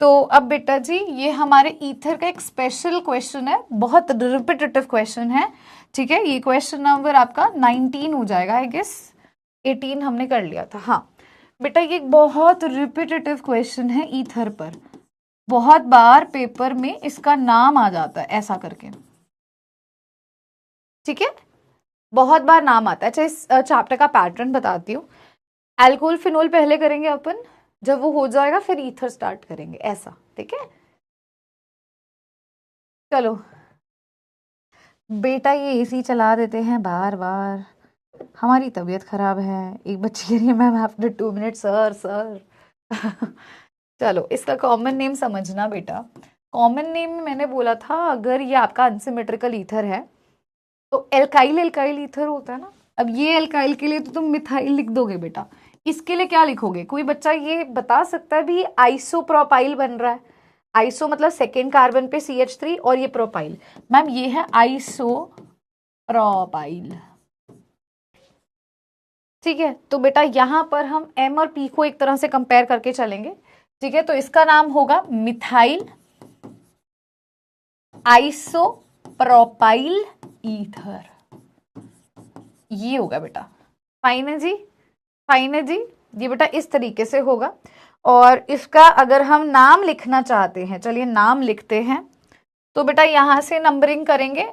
तो अब बेटा जी ये हमारे ईथर का एक स्पेशल क्वेश्चन है, बहुत रिपीटेटिव क्वेश्चन है। ठीक है, ये क्वेश्चन नंबर आपका 19 हो जाएगा, आई गेस 18 हमने कर लिया था। हाँ बेटा, ये बहुत रिपीटेटिव क्वेश्चन है ईथर पर, बहुत बार पेपर में इसका नाम आ जाता है ऐसा करके। ठीक है, बहुत बार नाम आता है। अच्छा, इस चैप्टर का पैटर्न बताती हूँ। अल्कोहल फिनोल पहले करेंगे अपन, जब वो हो जाएगा फिर ईथर स्टार्ट करेंगे, ऐसा। ठीक है, चलो बेटा, ये AC चला देते हैं बार बार, हमारी तबीयत खराब है। एक बच्ची कह रही है ma'am after 2 minute sir sir चलो इसका कॉमन नेम समझना बेटा। कॉमन नेम में मैंने बोला था, अगर ये आपका अनसिमेट्रिकल ईथर है तो एल्काइल एल्काइल ईथर होता है ना। अब ये एल्काइल के लिए तो तुम मिथाइल लिख दोगे बेटा, इसके लिए क्या लिखोगे? कोई बच्चा ये बता सकता है भी आइसोप्रोपाइल बन रहा है? आइसो मतलब सेकेंड कार्बन पे CH3, और ये प्रोपाइल, मैम ये है आइसोप्रोपाइल। ठीक है, तो बेटा यहां पर हम M और P को एक तरह से कंपेयर करके चलेंगे। ठीक है, तो इसका नाम होगा मिथाइल आइसोप्रोपाइल ईथर, ये होगा बेटा। फाइन है जी, फाइन है जी, ये बेटा इस तरीके से होगा। और इसका अगर हम नाम लिखना चाहते हैं, चलिए नाम लिखते हैं। तो बेटा यहां से नंबरिंग करेंगे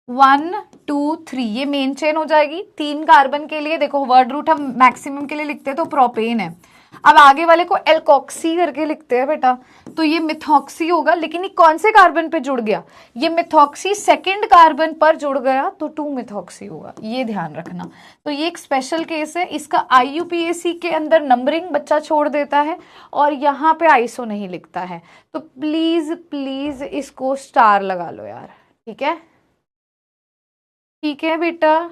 1 2 3, ये मेन चेन हो जाएगी। 3 कार्बन के लिए देखो वर्ड रूट हम मैक्सिमम के लिए लिखते हैं तो प्रोपेन है, अब आगे वाले को एल्कोक्सी करके लिखते हैं बेटा, तो ये मिथॉक्सी होगा। लेकिन ये कौन से कार्बन पे जुड़ गया? ये मिथॉक्सी सेकंड कार्बन पर जुड़ गया तो 2 मिथॉक्सी होगा, ये ध्यान रखना। तो ये एक स्पेशल केस है, इसका IUPAC के अंदर नंबरिंग बच्चा छोड़ देता है और यहाँ पे आइसो नहीं लिखता है, तो प्लीज प्लीज इसको स्टार लगा लो यार। ठीक है, ठीक है बेटा।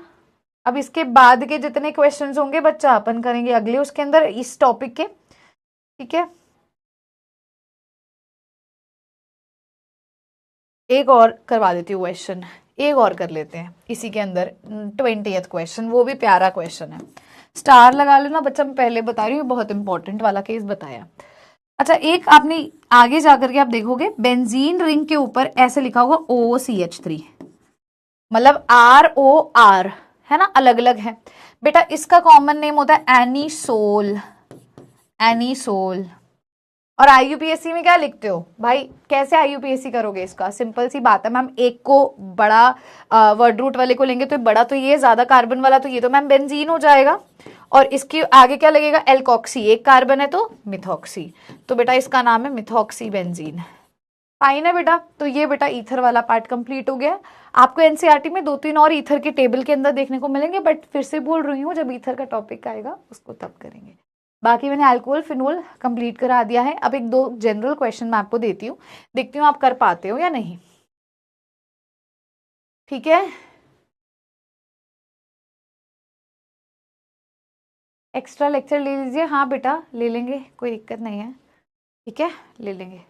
अब इसके बाद के जितने क्वेश्चंस होंगे बच्चा अपन करेंगे अगले उसके अंदर इस टॉपिक के। ठीक है, एक और करवा देती हूँ क्वेश्चन, एक और कर लेते हैं इसी के अंदर 20th क्वेश्चन, वो भी प्यारा क्वेश्चन है। स्टार लगा लेना बच्चा, मैं पहले बता रही हूँ, बहुत इंपॉर्टेंट वाला केस बताया। अच्छा, एक आपने आगे जाकर के आप देखोगे बेंजीन रिंग के ऊपर ऐसे लिखा होगा OCH3, मतलब ROR, है ना, अलग अलग है बेटा। इसका कॉमन नेम होता है एनीसोल, एनीसोल। और आईयूपीएससी में क्या लिखते हो भाई, कैसे आईयूपीएससी करोगे इसका? सिंपल सी बात है मैम, एक को बड़ा वर्ड रूट वाले को लेंगे तो बड़ा तो ये, ज्यादा कार्बन वाला तो ये, तो मैम बेंजीन हो जाएगा। और इसके आगे क्या लगेगा? एल्कोक्सी, एक कार्बन है तो मिथॉक्सी, तो बेटा इसका नाम है मिथॉक्सी बेंजीन। फाइन है बेटा। तो ये बेटा ईथर वाला पार्ट कंप्लीट हो गया। आपको एनसीईआरटी में 2-3 और ईथर के टेबल के अंदर देखने को मिलेंगे, बट फिर से बोल रही हूँ, जब ईथर का टॉपिक आएगा उसको तब करेंगे। बाकी मैंने अल्कोहल फिनोल कंप्लीट करा दिया है। अब एक दो जनरल क्वेश्चन मैं आपको देती हूँ, देखती हूँ आप कर पाते हो या नहीं। ठीक है, एक्स्ट्रा लेक्चर ले लीजिए। हाँ बेटा ले लेंगे, कोई दिक्कत नहीं है। ठीक है, ले लेंगे।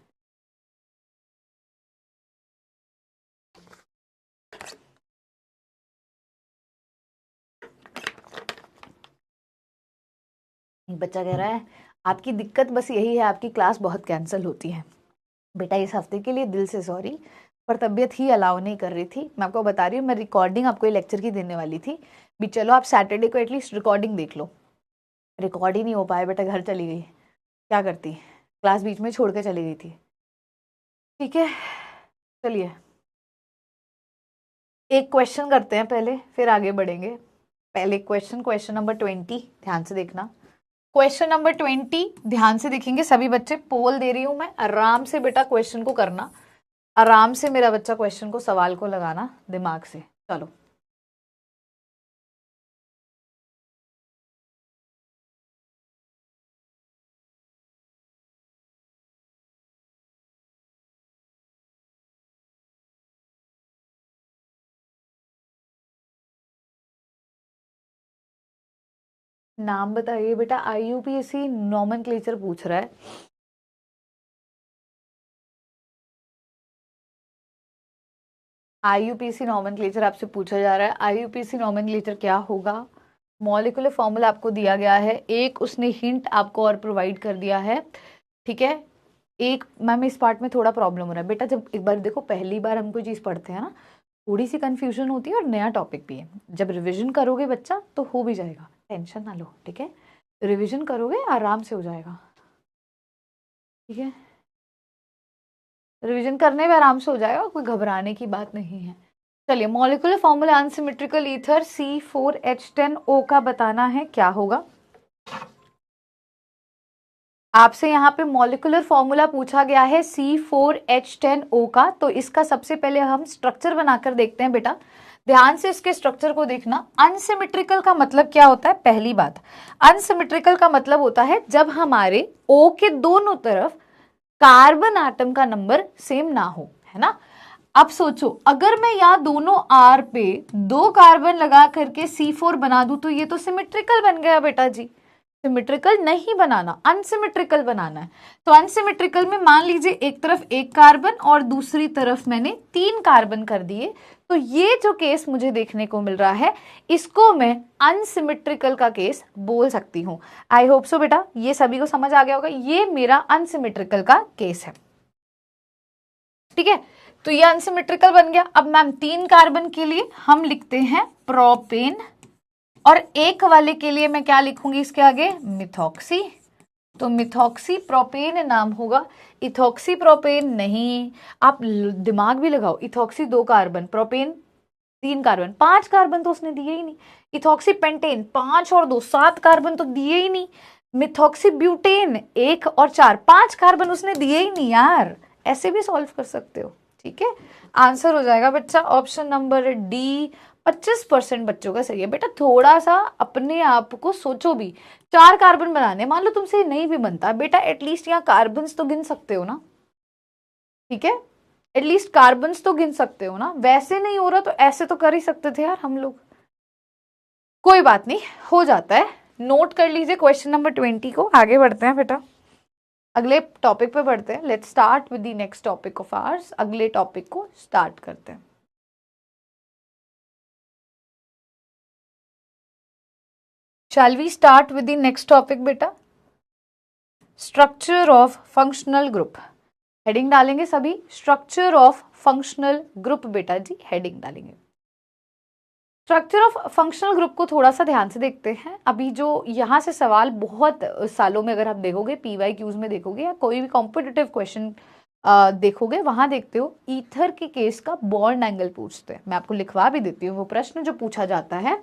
बच्चा कह रहा है आपकी दिक्कत बस यही है, आपकी क्लास बहुत कैंसिल होती है। बेटा इस हफ्ते के लिए दिल से सॉरी, पर तबीयत ही अलाउ नहीं कर रही थी। मैं आपको बता रही हूँ, मैं रिकॉर्डिंग आपको लेक्चर की देने वाली थी भी, चलो आप सैटरडे को एटलीस्ट रिकॉर्डिंग देख लो। रिकॉर्ड ही नहीं हो पाया बेटा, घर चली गई, क्या करती, क्लास बीच में छोड़ के चली गई थी। ठीक है, चलिए एक क्वेश्चन करते हैं पहले, फिर आगे बढ़ेंगे। पहले क्वेश्चन नंबर 20 ध्यान से देखना। क्वेश्चन नंबर 20 ध्यान से देखेंगे सभी बच्चे। पोल दे रही हूं मैं, आराम से बेटा क्वेश्चन को करना, आराम से मेरा बच्चा क्वेश्चन को, सवाल को लगाना दिमाग से। चलो नाम बताइए बेटा। आईयूपीएससी नॉमेनक्लेचर पूछ रहा है। आईयूपीएससी नॉमेनक्लेचर आपसे पूछा जा रहा है। आईयूपीएससी नॉमेनक्लेचर क्या होगा? मॉलिक्यूलर फॉर्मूला आपको दिया गया है, एक उसने हिंट आपको और प्रोवाइड कर दिया है। ठीक है, एक मैम इस पार्ट में थोड़ा प्रॉब्लम हो रहा है बेटा, जब एक बार देखो पहली बार हम कोई चीज़ पढ़ते हैं ना, थोड़ी सी कंफ्यूजन होती है और नया टॉपिक भी है। जब रिवीजन करोगे बच्चा तो हो भी जाएगा, टेंशन ना लो। ठीक है, रिवीजन करोगे आराम से हो जाएगा। ठीक है, रिवीजन करने में आराम से हो जाएगा, कोई घबराने की बात नहीं है। चलिए, molecular formula unsymmetrical ether C4H10O का बताना है, क्या होगा? आपसे यहाँ पे मॉलिक्यूलर फॉर्मूला पूछा गया है C4H10O का, तो इसका सबसे पहले हम स्ट्रक्चर बनाकर देखते हैं बेटा। ध्यान से इसके स्ट्रक्चर को देखना। अनसिमेट्रिकल का मतलब क्या होता है? पहली बात, अनसिमेट्रिकल का मतलब होता है जब हमारे O के दोनों तरफ कार्बन आटम का नंबर सेम ना हो, है ना। अब सोचो, अगर मैं यहाँ दोनों R पे 2 कार्बन लगा करके C4 बना दूं तो ये तो सिमेट्रिकल बन गया बेटा जी। सिमेट्रिकल नहीं बनाना, अनसिमेट्रिकल बनाना है। तो अनसिमेट्रिकल में मान लीजिए एक तरफ 1 कार्बन और दूसरी तरफ मैंने 3 कार्बन कर दिए, तो ये जो केस मुझे देखने को मिल रहा है, इसको मैं अनसिमेट्रिकल का केस बोल सकती हूँ। आई होप सो बेटा ये सभी को समझ आ गया होगा, ये मेरा अनसिमेट्रिकल का केस है। ठीक है, तो ये अनसिमेट्रिकल बन गया। अब मैम 3 कार्बन के लिए हम लिखते हैं प्रोपेन, और एक वाले के लिए मैं क्या लिखूंगी इसके आगे? मिथॉक्सी। तो मिथॉक्सी प्रोपेन नाम होगा, इथॉक्सी प्रोपेन नहीं। आप दिमाग भी लगाओ, ethoxy 2 carbon, propane 3 carbon, 5 carbon तो उसने दिए ही नहीं। इथॉक्सी पेंटेन 5 और 2 7 कार्बन तो दिए ही नहीं। मिथॉक्सी ब्यूटेन 1 और 4 5 कार्बन उसने दिए ही नहीं यार। ऐसे भी सॉल्व कर सकते हो। ठीक है, आंसर हो जाएगा बच्चा ऑप्शन नंबर डी। 25% बच्चों का सही है बेटा। थोड़ा सा अपने आप को सोचो भी, 4 कार्बन बनाने, मान लो तुमसे नहीं भी बनता बेटा, एटलीस्ट यहाँ कार्बन तो गिन सकते हो ना। ठीक है, एटलीस्ट कार्बन तो गिन सकते हो ना। वैसे नहीं हो रहा तो ऐसे तो कर ही सकते थे यार हम लोग। कोई बात नहीं, हो जाता है। नोट कर लीजिए क्वेश्चन नंबर 20 को। आगे बढ़ते हैं बेटा, अगले टॉपिक पे बढ़ते हैं। Let's start with the next topic of ours. अगले टॉपिक को स्टार्ट करते हैं। Shall we start with the next topic बेटा? Structure of functional group, heading डालेंगे सभी, स्ट्रक्चर ऑफ फंक्शनल ग्रुप बेटा जी हेडिंग डालेंगे। स्ट्रक्चर ऑफ फंक्शनल ग्रुप को थोड़ा सा ध्यान से देखते हैं। अभी जो यहाँ से सवाल बहुत सालों में अगर आप देखोगे, PYQs में देखोगे या कोई भी कॉम्पिटिटिव क्वेश्चन देखोगे, वहां देखते हो ईथर के केस का बॉन्ड एंगल पूछते हैं। मैं आपको लिखवा भी देती हूँ वो प्रश्न जो पूछा जाता है।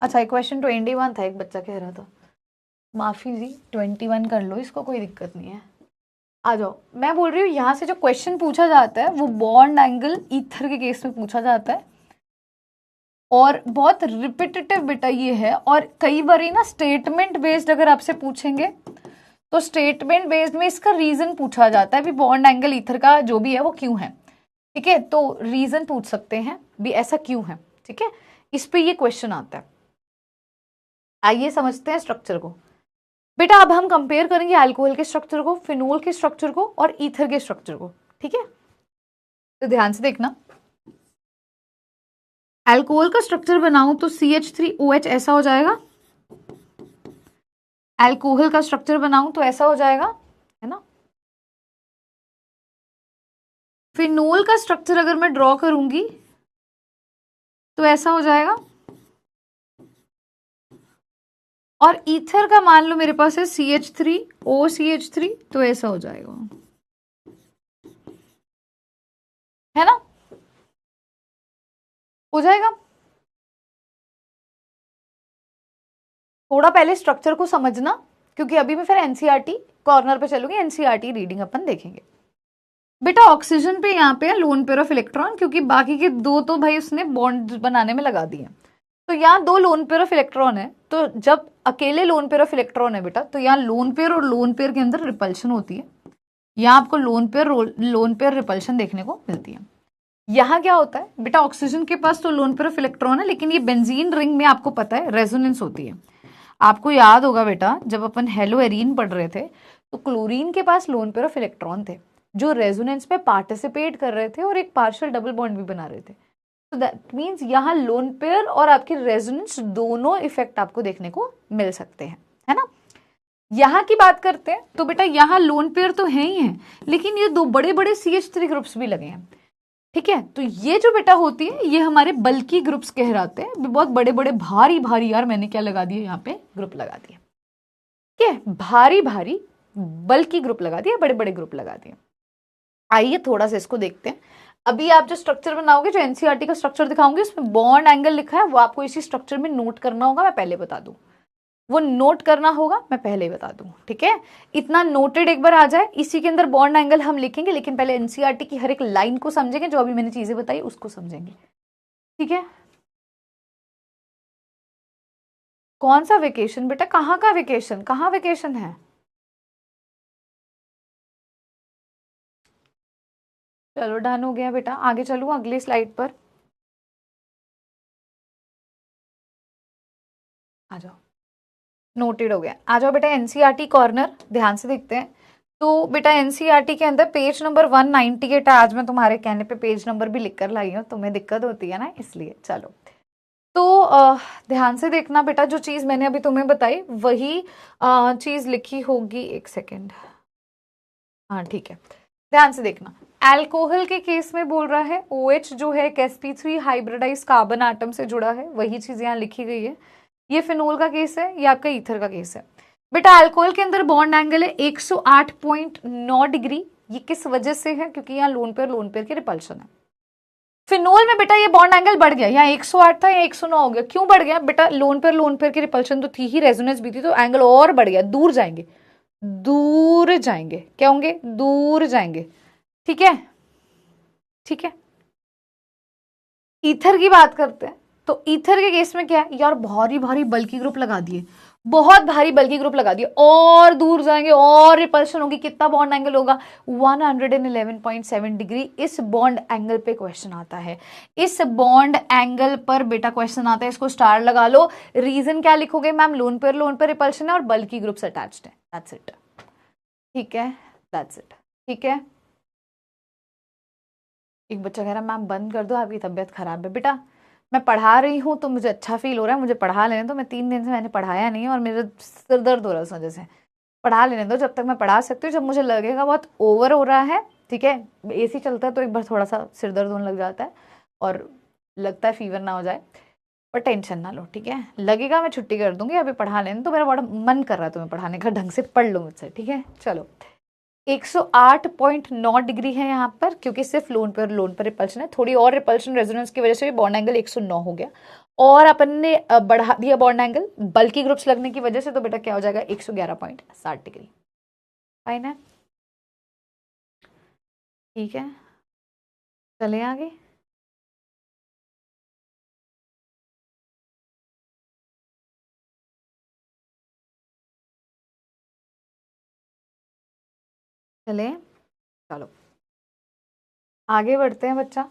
अच्छा, एक क्वेश्चन 21 था, एक बच्चा कह रहा था, माफी जी 21 कर लो इसको, कोई दिक्कत नहीं है। आ जाओ, मैं बोल रही हूँ यहाँ से जो क्वेश्चन पूछा जाता है वो बॉन्ड एंगल ईथर के केस में पूछा जाता है, और बहुत रिपीटेटिव बेटा ये है। और कई बार ना स्टेटमेंट बेस्ड अगर आपसे पूछेंगे तो स्टेटमेंट बेस्ड में इसका रीजन पूछा जाता है, भी बॉन्ड एंगल ईथर का जो भी है वो क्यों है, ठीक है, तो रीजन पूछ सकते हैं भी ऐसा क्यों है, ठीक है, इस पे ये क्वेश्चन आता है। आइए समझते हैं स्ट्रक्चर को बेटा। अब हम कंपेयर करेंगे अल्कोहल के स्ट्रक्चर को, फिनोल के स्ट्रक्चर को और ईथर के स्ट्रक्चर को, ठीक है, तो ध्यान से देखना। अल्कोहल का स्ट्रक्चर बनाऊं तो CH3OH ऐसा हो जाएगा, अल्कोहल का स्ट्रक्चर बनाऊं तो ऐसा हो जाएगा, है ना। फिनोल का स्ट्रक्चर अगर मैं ड्रॉ करूंगी तो ऐसा हो जाएगा, और ईथर का मान लो मेरे पास है CH3OCH3 तो ऐसा हो जाएगा, है ना, हो जाएगा। थोड़ा पहले स्ट्रक्चर को समझना, क्योंकि अभी मैं फिर एनसीईआरटी कॉर्नर पे चलूंगी, एनसीईआरटी रीडिंग अपन देखेंगे। बेटा ऑक्सीजन पे यहाँ पे है लोन पेयर ऑफ इलेक्ट्रॉन, क्योंकि बाकी के दो तो भाई उसने बॉन्ड बनाने में लगा दिए, तो यहाँ दो लोन पेयर ऑफ इलेक्ट्रॉन है, तो जब अकेले लोन पेयर ऑफ इलेक्ट्रॉन है बेटा, तो यहाँ लोन पेयर और लोन पेयर के अंदर रिपल्शन होती है, यहाँ आपको लोन पेयर रिपल्शन देखने को मिलती है। यहाँ क्या होता है बेटा, ऑक्सीजन के पास तो लोन पेयर ऑफ इलेक्ट्रॉन है, लेकिन ये बेंजीन रिंग में आपको पता है रेजोनेंस होती है। आपको याद होगा बेटा, जब अपन हेलो एरीन पढ़ रहे थे तो क्लोरीन के पास लोन पेयर ऑफ इलेक्ट्रॉन थे जो रेजोनेंस में पार्टिसिपेट कर रहे थे और एक पार्शियल डबल बॉन्ड भी बना रहे थे। तो दैट मीन्स यहाँ लोन पेयर और आपकी रेजोनेंस दोनों इफेक्ट आपको देखने को मिल सकते हैं, है ना। यहाँ की बात करते हैं तो बेटा यहाँ लोन पेयर तो है ही है, लेकिन ये दो बड़े बड़े CH3 ग्रुप्स भी लगे हैं, ठीक है। तो ये जो बेटा होती है ये हमारे बल्की ग्रुप्स कहलाते हैं, बहुत बड़े बड़े भारी भारी, यार मैंने क्या लगा दिया यहाँ पे, ग्रुप लगा दिया, ठीक है, भारी भारी बल्की ग्रुप लगा दिया, बड़े बड़े ग्रुप लगा दिए। आइए थोड़ा सा इसको देखते हैं। अभी आप जो स्ट्रक्चर बनाओगे, जो एनसीईआरटी का स्ट्रक्चर दिखाऊंगी उसमें बॉन्ड एंगल लिखा है, वो आपको इसी स्ट्रक्चर में नोट करना होगा, मैं पहले बता दूं, वो नोट करना होगा, मैं पहले ही बता दूं, ठीक है। इतना नोटेड एक बार आ जाए, इसी के अंदर बॉन्ड एंगल हम लिखेंगे, लेकिन पहले एनसीईआरटी की हर एक लाइन को समझेंगे, जो अभी मैंने चीजें बताई उसको समझेंगे, ठीक है। कौन सा वेकेशन बेटा, कहाँ का वेकेशन, कहाँ वेकेशन है? चलो डन हो गया बेटा, आगे चलो अगली स्लाइड पर आ जाओ। नोटेड हो गया, आ जाओ बेटा एनसीईआरटी कॉर्नर, ध्यान से देखते हैं। तो बेटा एनसीईआरटी के अंदर पेज नंबर 198 है, आज मैं तुम्हारे कहने पे पेज नंबर भी लिख कर लाई हूँ, तुम्हें दिक्कत होती है ना इसलिए। चलो तो ध्यान से देखना बेटा, जो चीज मैंने अभी तुम्हें बताई वही चीज लिखी होगी, एक सेकेंड, हाँ ठीक है, ध्यान से देखना। अल्कोहल के केस में बोल रहा है OH जो है एक sp3 हाइब्रिडाइज कार्बन एटम से जुड़ा है, वही चीज यहाँ लिखी गई है। ये फिनोल का केस है, ये आपका ईथर का केस है। बेटा अल्कोहल के अंदर बॉन्ड एंगल है 108.9 डिग्री, ये किस वजह से है, क्योंकि यहाँ लोन पेयर की रिपल्शन है। फिनोल में बेटा ये बॉन्ड एंगल बढ़ गया, यहाँ 108 था, यहाँ 109 हो गया, क्यों बढ़ गया बेटा, लोन पेयर की रिपल्शन तो थी ही, रेजोनेंस भी थी, तो एंगल और बढ़ गया, दूर जाएंगे, दूर जाएंगे, क्या होंगे, दूर जाएंगे, ठीक है, ठीक है। ईथर की बात करते हैं, तो ईथर के केस में क्या है यार, भारी भारी बल्की ग्रुप लगा दिए, बहुत भारी बल्की ग्रुप लगा दिए, और दूर जाएंगे और रिपल्शन होगी, कितना बॉन्ड एंगल होगा 111.7 डिग्री। इस बॉन्ड एंगल पे क्वेश्चन आता है, इस बॉन्ड एंगल पर बेटा क्वेश्चन आता है, इसको स्टार लगा लो। रीजन क्या लिखोगे मैम, लोन पेयर रिपल्शन है और बल्की ग्रुप्स अटैच्ड है, दैट्स इट, ठीक है, दैट्स इट, ठीक है। एक बच्चा कह रहा है मैम बंद कर दो, आपकी तबीयत खराब है बेटा, मैं पढ़ा रही हूँ तो मुझे अच्छा फील हो रहा है, मुझे पढ़ा लेने दो। मैं 3 दिन से मैंने पढ़ाया नहीं है और मेरा सिर दर्द हो रहा है उस वजह से। पढ़ा लेने दो जब तक मैं पढ़ा सकती हूँ। जब मुझे लगेगा बहुत ओवर हो रहा है, ठीक है, एसी चलता है तो एक बार थोड़ा सा सिर दर्द होने लग जाता है और लगता है फीवर ना हो जाए, पर टेंशन ना लो, ठीक है। लगेगा मैं छुट्टी कर दूंगी, अभी पढ़ा लेने तो मेरा बड़ा मन कर रहा है तुम्हें पढ़ाने का, ढंग से पढ़ लो मुझसे, ठीक है। चलो 108.9 डिग्री है यहाँ पर, क्योंकि सिर्फ लोन पर रिपल्शन है। थोड़ी और रिपल्शन रेजोनेंस की वजह से बॉन्ड एंगल 109 हो गया, और अपन ने बढ़ा दिया बॉन्ड एंगल बल्कि ग्रुप्स लगने की वजह से, तो बेटा क्या हो जाएगा 111.7 डिग्री। फाइन है, ठीक है। चले आगे। चले, चलो आगे बढ़ते हैं बच्चा।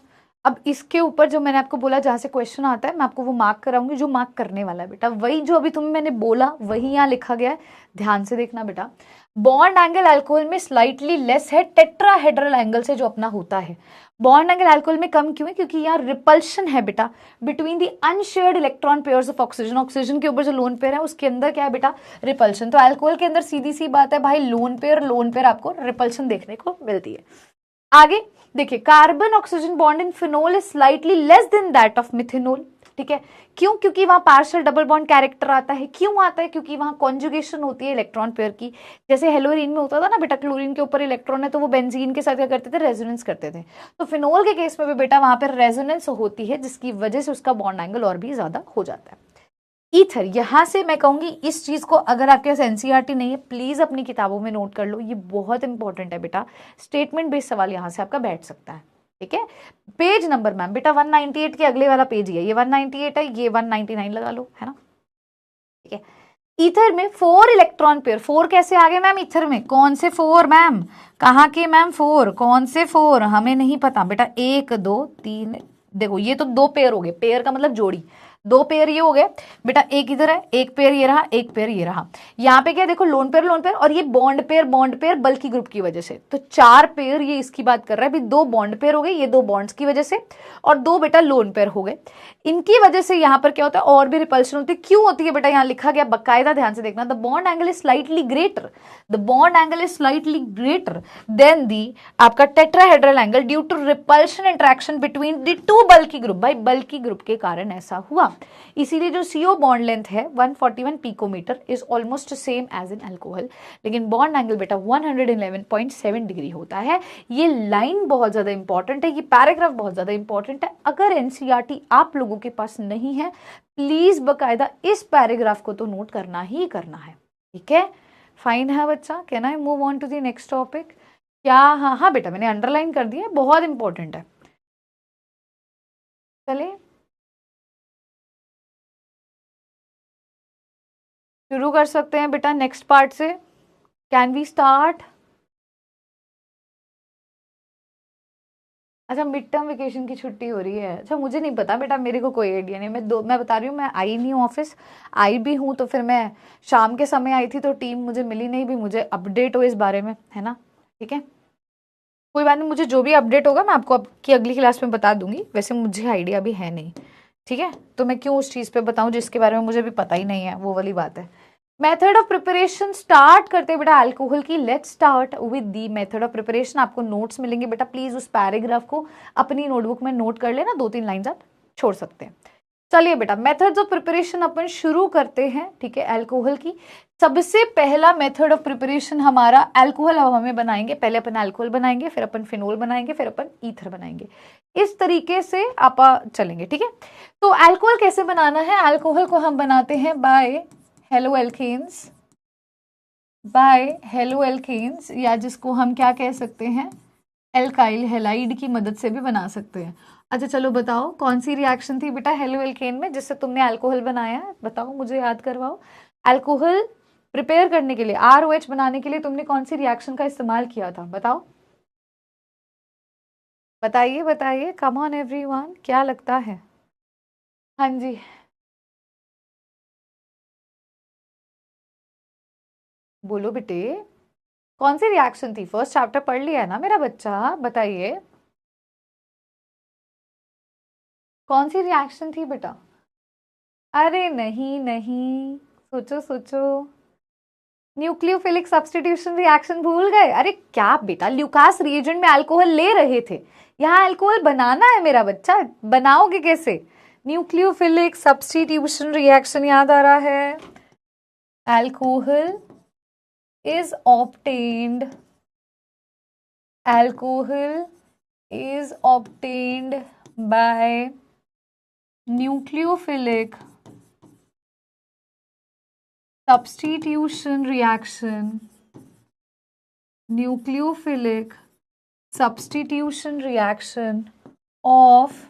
अब इसके ऊपर जो मैंने आपको बोला जहां से क्वेश्चन आता है मैं आपको वो मार्क कराऊंगी, जो मार्क करने वाला है बेटा वही जो अभी तुम्हें मैंने बोला वही यहाँ लिखा गया है। ध्यान से देखना बेटा। बॉन्ड एंगल अल्कोहल में स्लाइटली लेस है टेट्राहेड्रल एंगल से जो अपना होता है। बॉन्ड एंगल अल्कोहल में कम क्यों है? क्योंकि यहाँ रिपल्शन है बेटा between the unshared electron pairs of oxygen. Oxygen के ऊपर जो लोन पेयर है उसके अंदर क्या है बेटा? रिपल्शन। तो अल्कोहल के अंदर सीधी सी बात है भाई, लोन पेयर आपको रिपल्शन देखने को मिलती है। आगे देखिए, carbon oxygen bond in phenol is slightly less than that of methanol, ठीक है। क्यों? क्योंकि वहां पार्शियल डबल बॉन्ड कैरेक्टर आता है। क्यों आता है? क्योंकि वहां कॉन्जुगेशन होती है इलेक्ट्रॉन पेयर की। जैसे हेलोरीन में होता था ना बेटा, क्लोरीन के ऊपर इलेक्ट्रॉन है तो वो बेंजीन के साथ क्या करते थे? रेजोनेंस करते थे। तो फिनोल के केस में भी बेटा वहां पर रेजोनेंस होती है, जिसकी वजह से उसका बॉन्ड एंगल और भी ज्यादा हो जाता है। ईथर, यहां से मैं कहूंगी इस चीज को अगर आपके पास एनसीईआरटी नहीं है प्लीज अपनी किताबों में नोट कर लो, ये बहुत इंपॉर्टेंट है बेटा। स्टेटमेंट बेस्ड सवाल यहां से आपका बैठ सकता है, ठीक है। पेज नंबर मैम बेटा 198 के अगले वाला पेज ही है, ये 198 है, ये 199 लगा लो, है ना, ठीक है। ईथर में 4 इलेक्ट्रॉन पेयर, 4 कैसे आ गए मैम ईथर में? कौन से 4 मैम? कहाँ के मैम 4? कौन से 4 हमें नहीं पता बेटा। 1 2 3, देखो ये तो 2 पेयर हो गए, पेयर का मतलब जोड़ी, 2 पेयर ये हो गए बेटा। एक इधर है, एक पेयर ये रहा, एक पेयर ये रहा। यहाँ पे क्या देखो, लोन पेयर और ये बॉन्ड पेयर बल्कि ग्रुप की वजह से, तो 4 पेयर ये इसकी बात कर रहा है। अभी 2 बॉन्ड पेयर हो गए, ये 2 बॉन्ड्स की वजह से, और 2 बेटा लोन पेयर हो गए। इनकी वजह से यहाँ पर क्या होता है, और भी रिपल्शन होती है। क्यों होती है बेटा? यहाँ लिखा गया बकायदा, ध्यान से देखना। The bond angle is slightly greater, the bond angle is slightly greater than the आपका tetrahedral angle due to repulsion interaction between the two bulky group. भाई बल्की ग्रुप के कारण ऐसा हुआ, इसीलिए जो सीओ बॉन्ड लेंथ है 141 picometre is almost same as in alcohol, लेकिन बॉन्ड एंगल बेटा 111.7 डिग्री होता है। ये लाइन बहुत ज्यादा इंपॉर्टेंट है, ये पैराग्राफ बहुत ज्यादा इंपॉर्टेंट है। अगर एनसीईआरटी आप लोगों के पास नहीं है प्लीज बकायदा इस पैराग्राफ को तो नोट करना ही करना है, ठीक है। फाइन है बच्चा, can I move on to the next topic? क्या? हाँ हाँ बेटा मैंने अंडरलाइन कर दिया, बहुत इंपॉर्टेंट है। चलिए शुरू कर सकते हैं बेटा नेक्स्ट पार्ट से। Can we start? अच्छा, मिड टर्म वेकेशन की छुट्टी हो रही है। अच्छा मुझे नहीं पता बेटा, मेरे को कोई आइडिया नहीं। मैं बता रही हूँ, मैं आई नहीं हूँ ऑफिस। आई भी हूँ तो फिर मैं शाम के समय आई थी तो टीम मुझे मिली नहीं भी, मुझे अपडेट हो इस बारे में, है ना, ठीक है। कोई बात नहीं, मुझे जो भी अपडेट होगा मैं आपको आपकी अगली क्लास में बता दूंगी। वैसे मुझे आइडिया भी है नहीं, ठीक है, तो मैं क्यों उस चीज़ पे बताऊं जिसके बारे में मुझे भी पता ही नहीं है, वो वाली बात है। मेथड ऑफ प्रिपरेशन स्टार्ट करते हैं बेटा अल्कोहल की। Let's start with the method of preparation. आपको नोट्स मिलेंगे बेटा, प्लीज उस पैराग्राफ को अपनी नोटबुक में नोट कर लेना, 2-3 लाइन आप छोड़ सकते हैं। चलिए बेटा मेथड्स ऑफ प्रिपरेशन अपन शुरू करते हैं, ठीक है। अल्कोहल की सबसे पहला मेथड ऑफ प्रिपरेशन हमारा अल्कोहल। अब हमें बनाएंगे, पहले अपन अल्कोहल बनाएंगे, फिर अपन फिनोल बनाएंगे, फिर अपन ईथर बनाएंगे। इस तरीके से आप चलेंगे, ठीक है। तो अल्कोहल कैसे बनाना है? अल्कोहल को हम बनाते हैं बाय हेलो एल्केन्स, या जिसको हम क्या कह सकते हैं, एल्काइल हेलाइड की मदद से भी बना सकते हैं। अच्छा चलो बताओ कौन सी रिएक्शन थी बेटा हेलो एल्केन में जिससे तुमने अल्कोहल बनाया? बताओ मुझे, याद करवाओ। अल्कोहल प्रिपेयर करने के लिए, आरओएच बनाने के लिए तुमने कौन सी रिएक्शन का इस्तेमाल किया था? बताओ बताइए बताइए, कम ऑन एवरीवन, क्या लगता है? हाँ जी, बोलो बेटे, कौन सी रिएक्शन थी? फर्स्ट चैप्टर पढ़ लिया है ना मेरा बच्चा, बताइए। कौन सी रिएक्शन थी बेटा? अरे नहीं नहीं, सोचो सोचो, न्यूक्लियोफिलिक सब्स्टिट्यूशन रिएक्शन भूल गए? अरे क्या बेटा, ल्यूकास रिएजेंट में अल्कोहल ले रहे थे, यहाँ अल्कोहल बनाना है मेरा बच्चा, बनाओगे कैसे? न्यूक्लियोफिलिक सब्स्टिट्यूशन रिएक्शन याद आ रहा है? Alcohol is obtained, alcohol is obtained by nucleophilic substitution reaction, nucleophilic substitution reaction of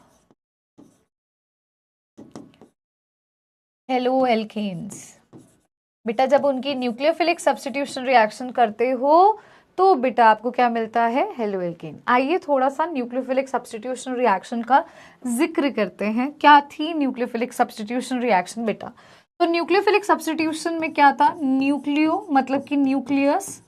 haloalkanes. बेटा जब उनकी न्यूक्लियोफिलिक सब्स्टिट्यूशन रिएक्शन करते हो तो बेटा आपको क्या मिलता है? हेलोएल्केन। आइए थोड़ा सा न्यूक्लियोफिलिक सब्स्टिट्यूशन रिएक्शन का जिक्र करते हैं। क्या थी न्यूक्लियोफिलिक सब्स्टिट्यूशन रिएक्शन बेटा? तो न्यूक्लियोफिलिक सब्स्टिट्यूशन में क्या था? न्यूक्लियो मतलब कि न्यूक्लियस,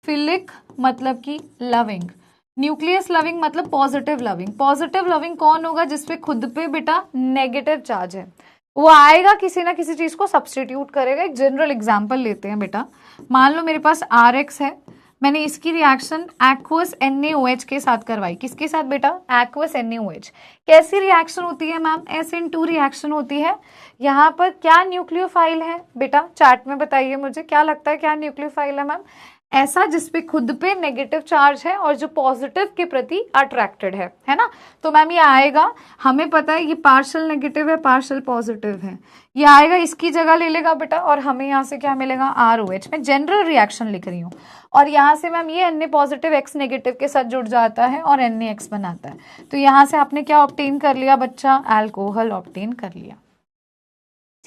फिलिक मतलब कि लविंग, न्यूक्लियस लविंग मतलब पॉजिटिव लविंग। पॉजिटिव लविंग कौन होगा? जिसपे खुद पे बेटा नेगेटिव चार्ज है, वो आएगा किसी ना किसी चीज को सब्स्टिट्यूट करेगा। एक जनरल एग्जांपल लेते हैं बेटा, मान लो मेरे पास RX है, मैंने इसकी रिएक्शन एक्वस NaOH के साथ करवाई। किसके साथ बेटा? Aqueous NaOH। कैसी रिएक्शन होती है मैम? SN2 रिएक्शन होती है। यहाँ पर क्या न्यूक्लियोफाइल है बेटा? चार्ट में बताइए मुझे, क्या लगता है क्या न्यूक्लियोफाइल है मैम? ऐसा जिसपे खुद पे नेगेटिव चार्ज है और जो पॉजिटिव के प्रति अट्रैक्टेड है ना? तो मैम ये आएगा, हमें पता है ये पार्शियल नेगेटिव है पार्शियल पॉजिटिव है, ये आएगा इसकी जगह ले लेगा बेटा, और हमें यहाँ से क्या मिलेगा? ROH। मैं जनरल रिएक्शन लिख रही हूँ, और यहाँ से मैम ये Na पॉजिटिव X नेगेटिव के साथ जुड़ जाता है और NaX बनाता है। तो यहाँ से आपने क्या ऑब्टेन कर लिया बच्चा? अल्कोहल ऑब्टेन कर लिया।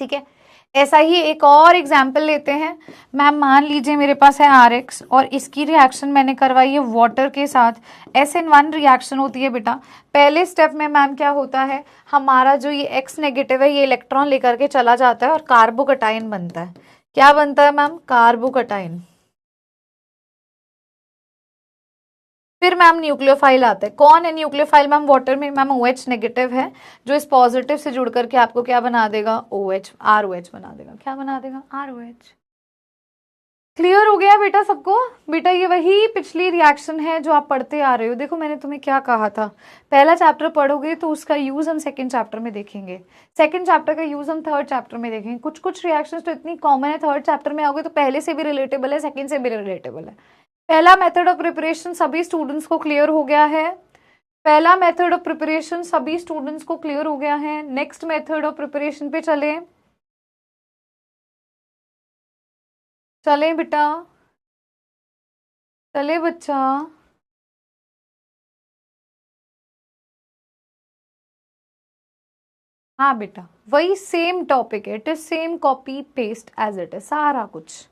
ठीक है, ऐसा ही एक और एग्जाम्पल लेते हैं। मैम मान लीजिए मेरे पास है RX और इसकी रिएक्शन मैंने करवाई है वाटर के साथ। SN1 रिएक्शन होती है बेटा। पहले स्टेप में मैम क्या होता है? हमारा जो ये X नेगेटिव है ये इलेक्ट्रॉन लेकर के चला जाता है और कार्बोकटाइन बनता है। क्या बनता है मैम? कार्बोकटाइन। फिर मैम न्यूक्लियोफाइल आता है। कौन है न्यूक्लियोफाइल मैम? वाटर में मैम OH नेगेटिव है, जो इस पॉजिटिव से जुड़ करके आपको क्या बना देगा? OH, ROH बना देगा। क्या बना देगा? ROH। क्लियर हो गया बेटा सबको? बेटा ये वही पिछली रिएक्शन है जो आप पढ़ते आ रहे हो। देखो मैंने तुम्हें क्या कहा था, पहला चैप्टर पढ़ोगे तो उसका यूज हम सेकंड चैप्टर में देखेंगे, सेकंड चैप्टर का यूज हम थर्ड चैप्टर में देखेंगे। कुछ कुछ रिएक्शंस तो इतनी कॉमन है, थर्ड चैप्टर में आओगे तो पहले से भी रिलेटेबल है, सेकंड से भी रिलेटेबल है। पहला मेथड ऑफ प्रिपरेशन सभी स्टूडेंट्स को क्लियर हो गया है? पहला मेथड ऑफ प्रिपरेशन सभी स्टूडेंट्स को क्लियर हो गया है? नेक्स्ट मेथड ऑफ प्रिपरेशन पे चले चले बेटा, चले बच्चा। हाँ बेटा वही सेम टॉपिक है, it is same copy paste as it is सारा कुछ।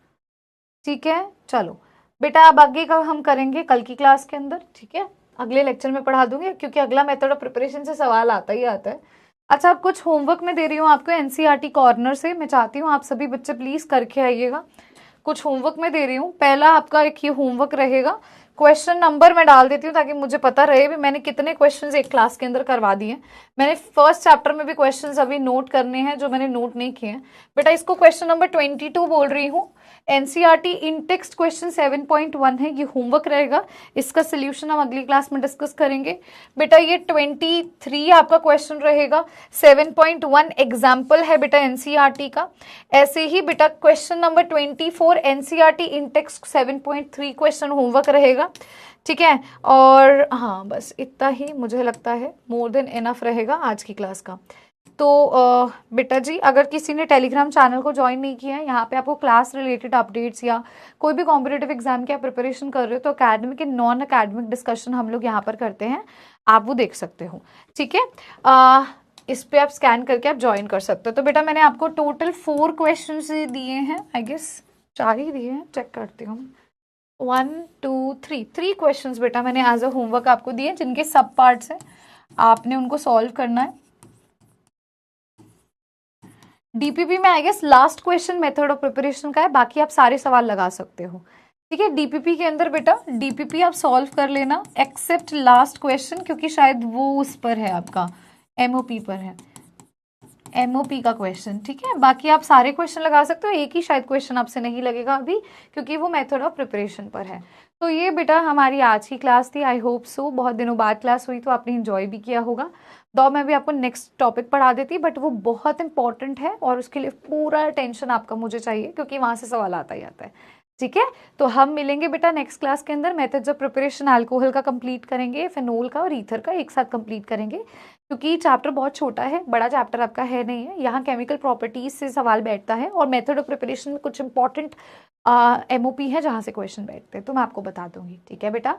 ठीक है चलो बेटा, अब आगे का हम करेंगे कल की क्लास के अंदर। ठीक है, अगले लेक्चर में पढ़ा दूंगी, क्योंकि अगला मेथड ऑफ प्रिपरेशन से सवाल आता ही आता है। अच्छा, अब कुछ होमवर्क में दे रही हूँ आपको NCERT कॉर्नर से। मैं चाहती हूँ आप सभी बच्चे प्लीज करके आइएगा। कुछ होमवर्क में दे रही हूँ। पहला आपका एक ये होमवर्क रहेगा, क्वेश्चन नंबर मैं डाल देती हूँ ताकि मुझे पता रहे भी मैंने कितने क्वेश्चंस एक क्लास के अंदर करवा दिए। मैंने फर्स्ट चैप्टर में भी क्वेश्चंस अभी नोट करने हैं जो मैंने नोट नहीं किए हैं बेटा। इसको क्वेश्चन नंबर 22 बोल रही हूँ। NCERT इन टेक्स्ट क्वेश्चन 7.1 है, ये होमवर्क रहेगा। इसका सोल्यूशन हम अगली क्लास में डिस्कस करेंगे बेटा। ये 23 आपका क्वेश्चन रहेगा। 7.1 एग्जाम्पल है बेटा NCERT का। ऐसे ही बेटा क्वेश्चन नंबर 24 NCERT इन टेक्स्ट 7.3 क्वेश्चन होमवर्क रहेगा। ठीक है, और हाँ बस इतना ही मुझे लगता है मोर देन इनफ रहेगा आज की क्लास का। तो बेटा जी, अगर किसी ने टेलीग्राम चैनल को ज्वाइन नहीं किया है, यहाँ पे आपको क्लास रिलेटेड अपडेट्स या कोई भी कॉम्पिटेटिव एग्जाम की आप प्रिपरेशन कर रहे हो तो academic and non academic discussion हम लोग यहाँ पर करते हैं, आप वो देख सकते हो। ठीक है, इस पे आप स्कैन करके आप ज्वाइन कर सकते हो। तो बेटा मैंने आपको टोटल 4 क्वेश्चन दिए हैं, आई गेस 4 ही दिए हैं, चेक करती हूँ। 1 2 3 क्वेश्चंस बेटा मैंने एज अ होमवर्क आपको दिए, जिनके सब पार्ट्स हैं, आपने उनको सॉल्व करना है। DPP में I guess last question method of preparation का है, बाकी आप सारे सवाल लगा सकते हो। ठीक है, DPP के अंदर बेटा DPP आप सॉल्व कर लेना एक्सेप्ट लास्ट क्वेश्चन, क्योंकि शायद वो उस पर है आपका MOP पर है, MOP का क्वेश्चन, ठीक है। बाकी आप सारे क्वेश्चन लगा सकते हो, एक ही शायद क्वेश्चन आपसे नहीं लगेगा अभी, क्योंकि वो मेथड ऑफ प्रिपरेशन पर है। तो ये बेटा हमारी आज की क्लास थी। आई होप सो बहुत दिनों बाद क्लास हुई तो आपने इंजॉय भी किया होगा। तो मैं भी आपको नेक्स्ट टॉपिक पढ़ा देती, बट वो बहुत इंपॉर्टेंट है और उसके लिए पूरा अटेंशन आपका मुझे चाहिए, क्योंकि वहां से सवाल आता ही आता है, ठीक है। तो हम मिलेंगे बेटा नेक्स्ट क्लास के अंदर। मेथड्स ऑफ प्रिपरेशन अल्कोहल का कंप्लीट करेंगे, फिनोल का और ईथर का एक साथ कंप्लीट करेंगे, क्योंकि चैप्टर बहुत छोटा है, बड़ा चैप्टर आपका है नहीं है। यहाँ केमिकल प्रॉपर्टीज से सवाल बैठता है और मेथड ऑफ प्रिपरेशन में कुछ इंपॉर्टेंट MOP है जहाँ से क्वेश्चन बैठते हैं, तो मैं आपको बता दूंगी, ठीक है बेटा।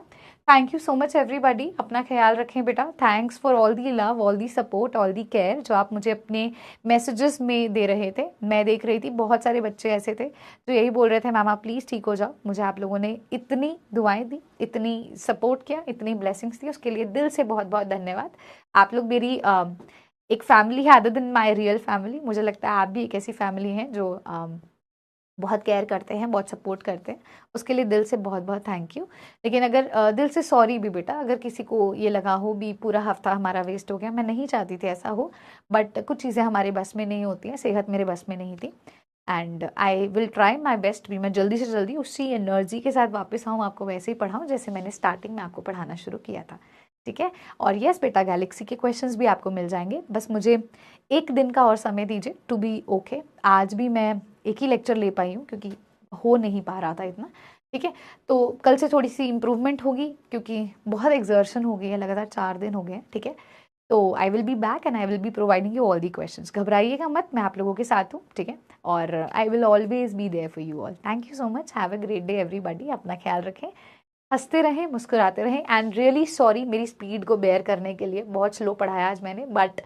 Thank you so much everybody, अपना ख्याल रखें बेटा। Thanks for all the love, all the support, all the care जो आप मुझे अपने मैसेजेस में दे रहे थे। मैं देख रही थी बहुत सारे बच्चे ऐसे थे जो यही बोल रहे थे, मैम आप प्लीज़ ठीक हो जाओ। मुझे आप लोगों ने इतनी दुआएं दी, इतनी सपोर्ट किया, इतनी ब्लेसिंग्स दी, उसके लिए दिल से बहुत बहुत धन्यवाद। आप लोग मेरी एक फैमिली है other than my real family. मुझे लगता है आप भी एक ऐसी फैमिली हैं जो बहुत केयर करते हैं, बहुत सपोर्ट करते हैं, उसके लिए दिल से बहुत बहुत थैंक यू। लेकिन अगर दिल से सॉरी भी बेटा, अगर किसी को ये लगा हो भी पूरा हफ्ता हमारा वेस्ट हो गया, मैं नहीं चाहती थी ऐसा हो, बट कुछ चीज़ें हमारे बस में नहीं होती हैं, सेहत मेरे बस में नहीं थी। And I will try my best भी मैं जल्दी से जल्दी उसी एनर्जी के साथ वापस आऊँ, आपको वैसे ही पढ़ाऊँ जैसे मैंने स्टार्टिंग में आपको पढ़ाना शुरू किया था, ठीक है। और यस बेटा, गैलेक्सी के क्वेश्चंस भी आपको मिल जाएंगे, बस मुझे एक दिन का और समय दीजिए टू बी ओके। आज भी मैं एक ही लेक्चर ले पाई हूँ क्योंकि हो नहीं पा रहा था इतना, ठीक है। तो कल से थोड़ी सी इम्प्रूवमेंट होगी, क्योंकि बहुत एक्सर्शन हो गई है, लगातार 4 दिन हो गए हैं, ठीक है। तो I will be back and I will be providing you all the questions. घबराइएगा मत, मैं आप लोगों के साथ हूँ, ठीक है। और I will always be there for you all. Thank you so much, have a great day everybody. अपना ख्याल रखें, हंसते रहें, मुस्कुराते रहें, एंड रियली सॉरी मेरी स्पीड को बेयर करने के लिए, बहुत स्लो पढ़ाया आज मैंने, but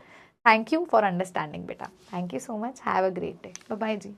thank you for understanding बेटा। Thank you so much, have a great day, bye bye ji.